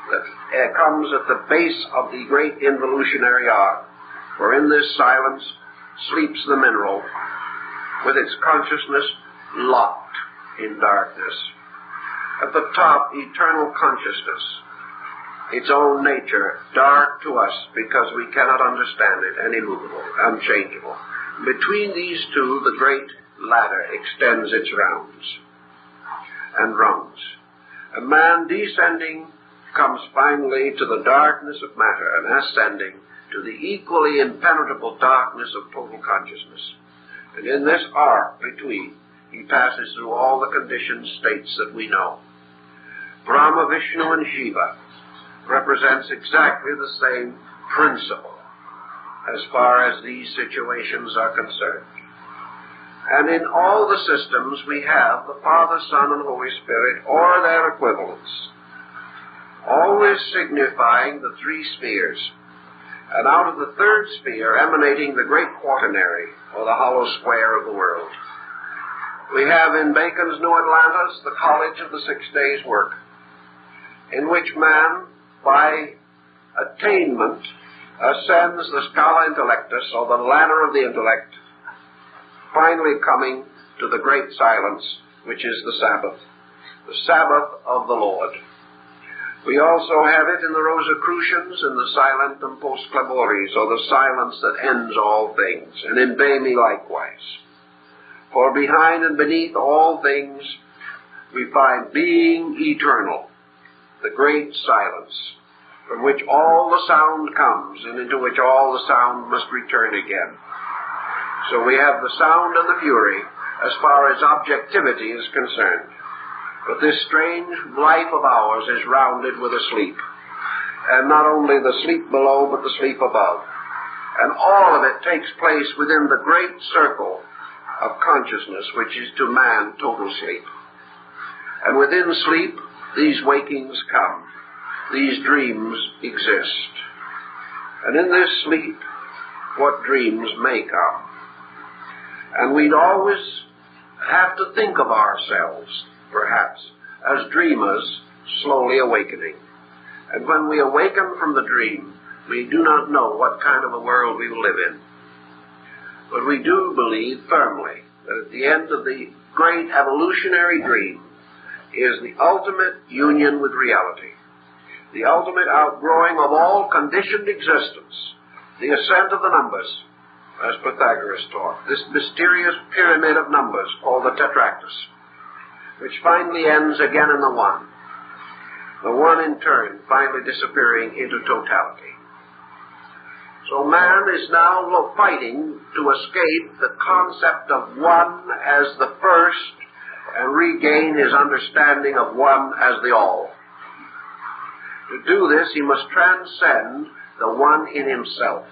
that comes at the base of the great involutionary arc. For in this silence sleeps the mineral, with its consciousness locked in darkness. At the top, eternal consciousness, its own nature, dark to us because we cannot understand it, and immovable, unchangeable. Between these two, the great ladder extends its rounds and rungs. A man descending comes finally to the darkness of matter, and ascending to the equally impenetrable darkness of total consciousness. And in this arc between, he passes through all the conditioned states that we know. Brahma, Vishnu, and Shiva represents exactly the same principle as far as these situations are concerned. And in all the systems we have the Father, Son, and Holy Spirit, or their equivalents, always signifying the three spheres. And out of the third sphere emanating the great quaternary, or the hollow square of the world. We have in Bacon's New Atlantis the college of the 6 days' work, in which man, by attainment, ascends the scala intellectus, or the ladder of the intellect, finally coming to the great silence, which is the Sabbath of the Lord. We also have it in the Rosicrucians in the Silentem Post Clamoris, or the silence that ends all things, and in Bami likewise. For behind and beneath all things we find being eternal, the great silence, from which all the sound comes, and into which all the sound must return again. So we have the sound and the fury as far as objectivity is concerned. But this strange life of ours is rounded with a sleep. And not only the sleep below, but the sleep above. And all of it takes place within the great circle of consciousness, which is to man total sleep. And within sleep, these wakings come. These dreams exist. And in this sleep, what dreams may come. And we'd always have to think of ourselves, perhaps, as dreamers slowly awakening. And when we awaken from the dream, we do not know what kind of a world we will live in. But we do believe firmly that at the end of the great evolutionary dream is the ultimate union with reality, the ultimate outgrowing of all conditioned existence, the ascent of the numbers, as Pythagoras taught, this mysterious pyramid of numbers called the tetractys, which finally ends again in the one in turn finally disappearing into totality. So man is now fighting to escape the concept of one as the first and regain his understanding of one as the all. To do this, he must transcend the one in himself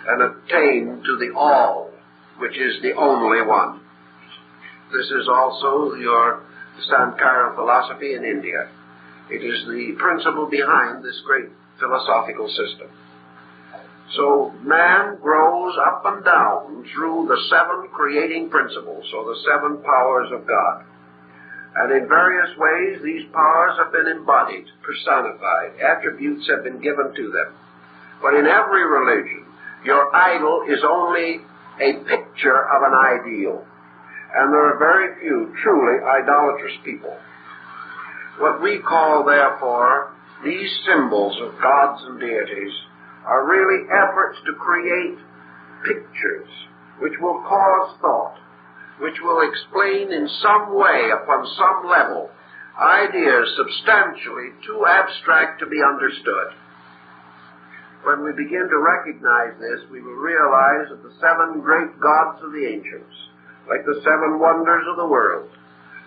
and attain to the all, which is the only one. This is also your Sankara philosophy in India. It is the principle behind this great philosophical system. So man grows up and down through the 7 creating principles, or the 7 powers of God. And in various ways, these powers have been embodied, personified, attributes have been given to them. But in every religion, your idol is only a picture of an ideal. And there are very few truly idolatrous people. What we call, therefore, these symbols of gods and deities are really efforts to create pictures which will cause thought, which will explain in some way, upon some level, ideas substantially too abstract to be understood. When we begin to recognize this, we will realize that the seven great gods of the ancients, like the seven wonders of the world,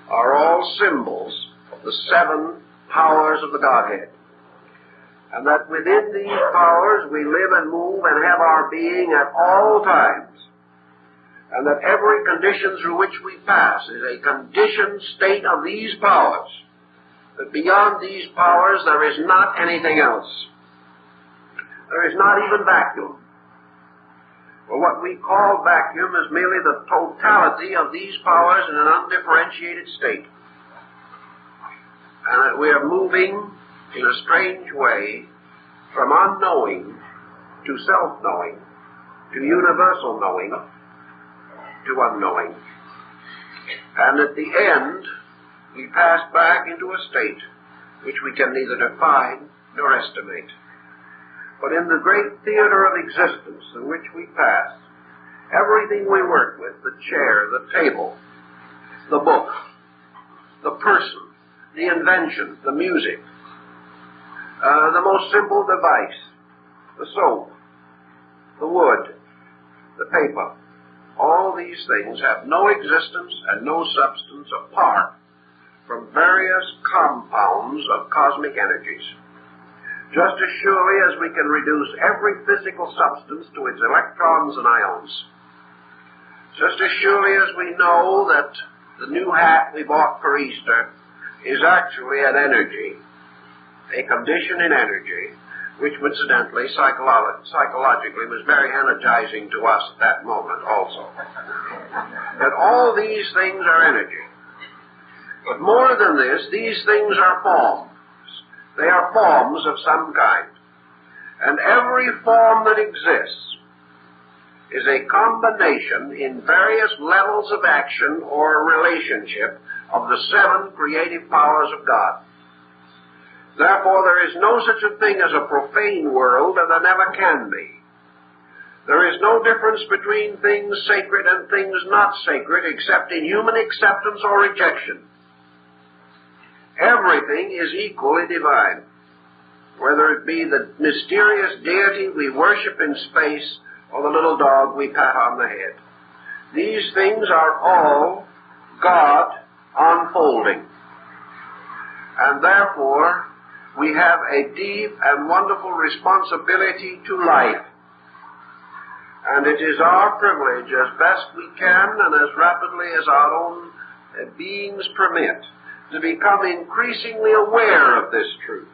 are all symbols of the seven powers of the Godhead. And that within these powers we live and move and have our being at all times. And that every condition through which we pass is a conditioned state of these powers. That beyond these powers there is not anything else. There is not even vacuum. For what we call vacuum is merely the totality of these powers in an undifferentiated state. And that we are moving in a strange way from unknowing to self-knowing, to universal knowing, to unknowing. And at the end, we pass back into a state which we can neither define nor estimate. But in the great theater of existence in which we pass, everything we work with, the chair, the table, the book, the person, the invention, the music, the most simple device, the soap, the wood, the paper, all these things have no existence and no substance apart from various compounds of cosmic energies. Just as surely as we can reduce every physical substance to its electrons and ions, just as surely as we know that the new hat we bought for Easter is actually an energy, a condition in energy, which incidentally, psychologically, was very energizing to us at that moment also. That all these things are energy. But more than this, these things are forms. They are forms of some kind. And every form that exists is a combination in various levels of action or relationship of the seven creative powers of God. Therefore, there is no such a thing as a profane world, and there never can be. There is no difference between things sacred and things not sacred, except in human acceptance or rejection. Everything is equally divine, whether it be the mysterious deity we worship in space or the little dog we pat on the head. These things are all God unfolding. And therefore, we have a deep and wonderful responsibility to life. And it is our privilege, as best we can and as rapidly as our own beings permit, to become increasingly aware of this truth.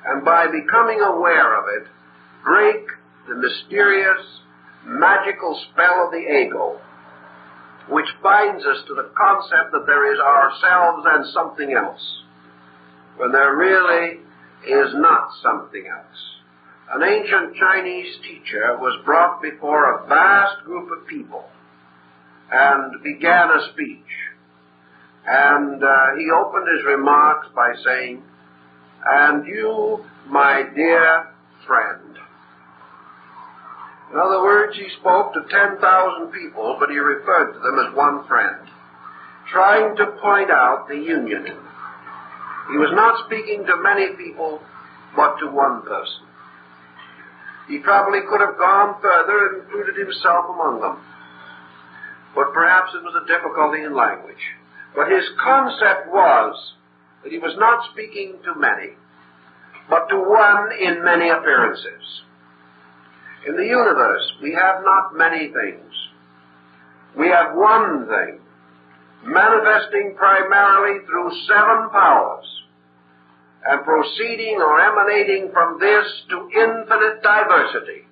And by becoming aware of it, break the mysterious, magical spell of the ego, which binds us to the concept that there is ourselves and something else, when there really is not something else. An ancient Chinese teacher was brought before a vast group of people and began a speech. And he opened his remarks by saying, "And you, my dear friend." In other words, he spoke to 10,000 people, but he referred to them as one friend, trying to point out the union in them. He was not speaking to many people, but to one person. He probably could have gone further and included himself among them. But perhaps it was a difficulty in language. But his concept was that he was not speaking to many, but to one in many appearances. In the universe, we have not many things. We have one thing, manifesting primarily through seven powers, and proceeding or emanating from this to infinite diversity.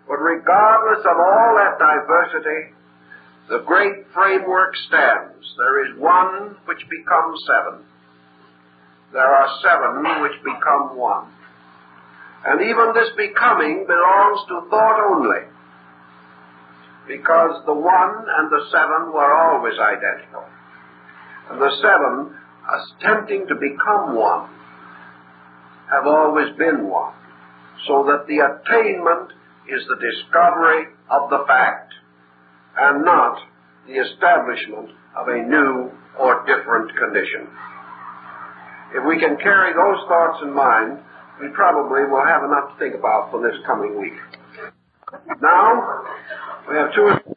But regardless of all that diversity, the great framework stands. There is one which becomes seven. There are seven which become one. And even this becoming belongs to thought only, because the one and the seven were always identical. And the seven, attempting to become one, have always been one, so that the attainment is the discovery of the fact, and not the establishment of a new or different condition. If we can carry those thoughts in mind, we probably will have enough to think about for this coming week. Now, we have two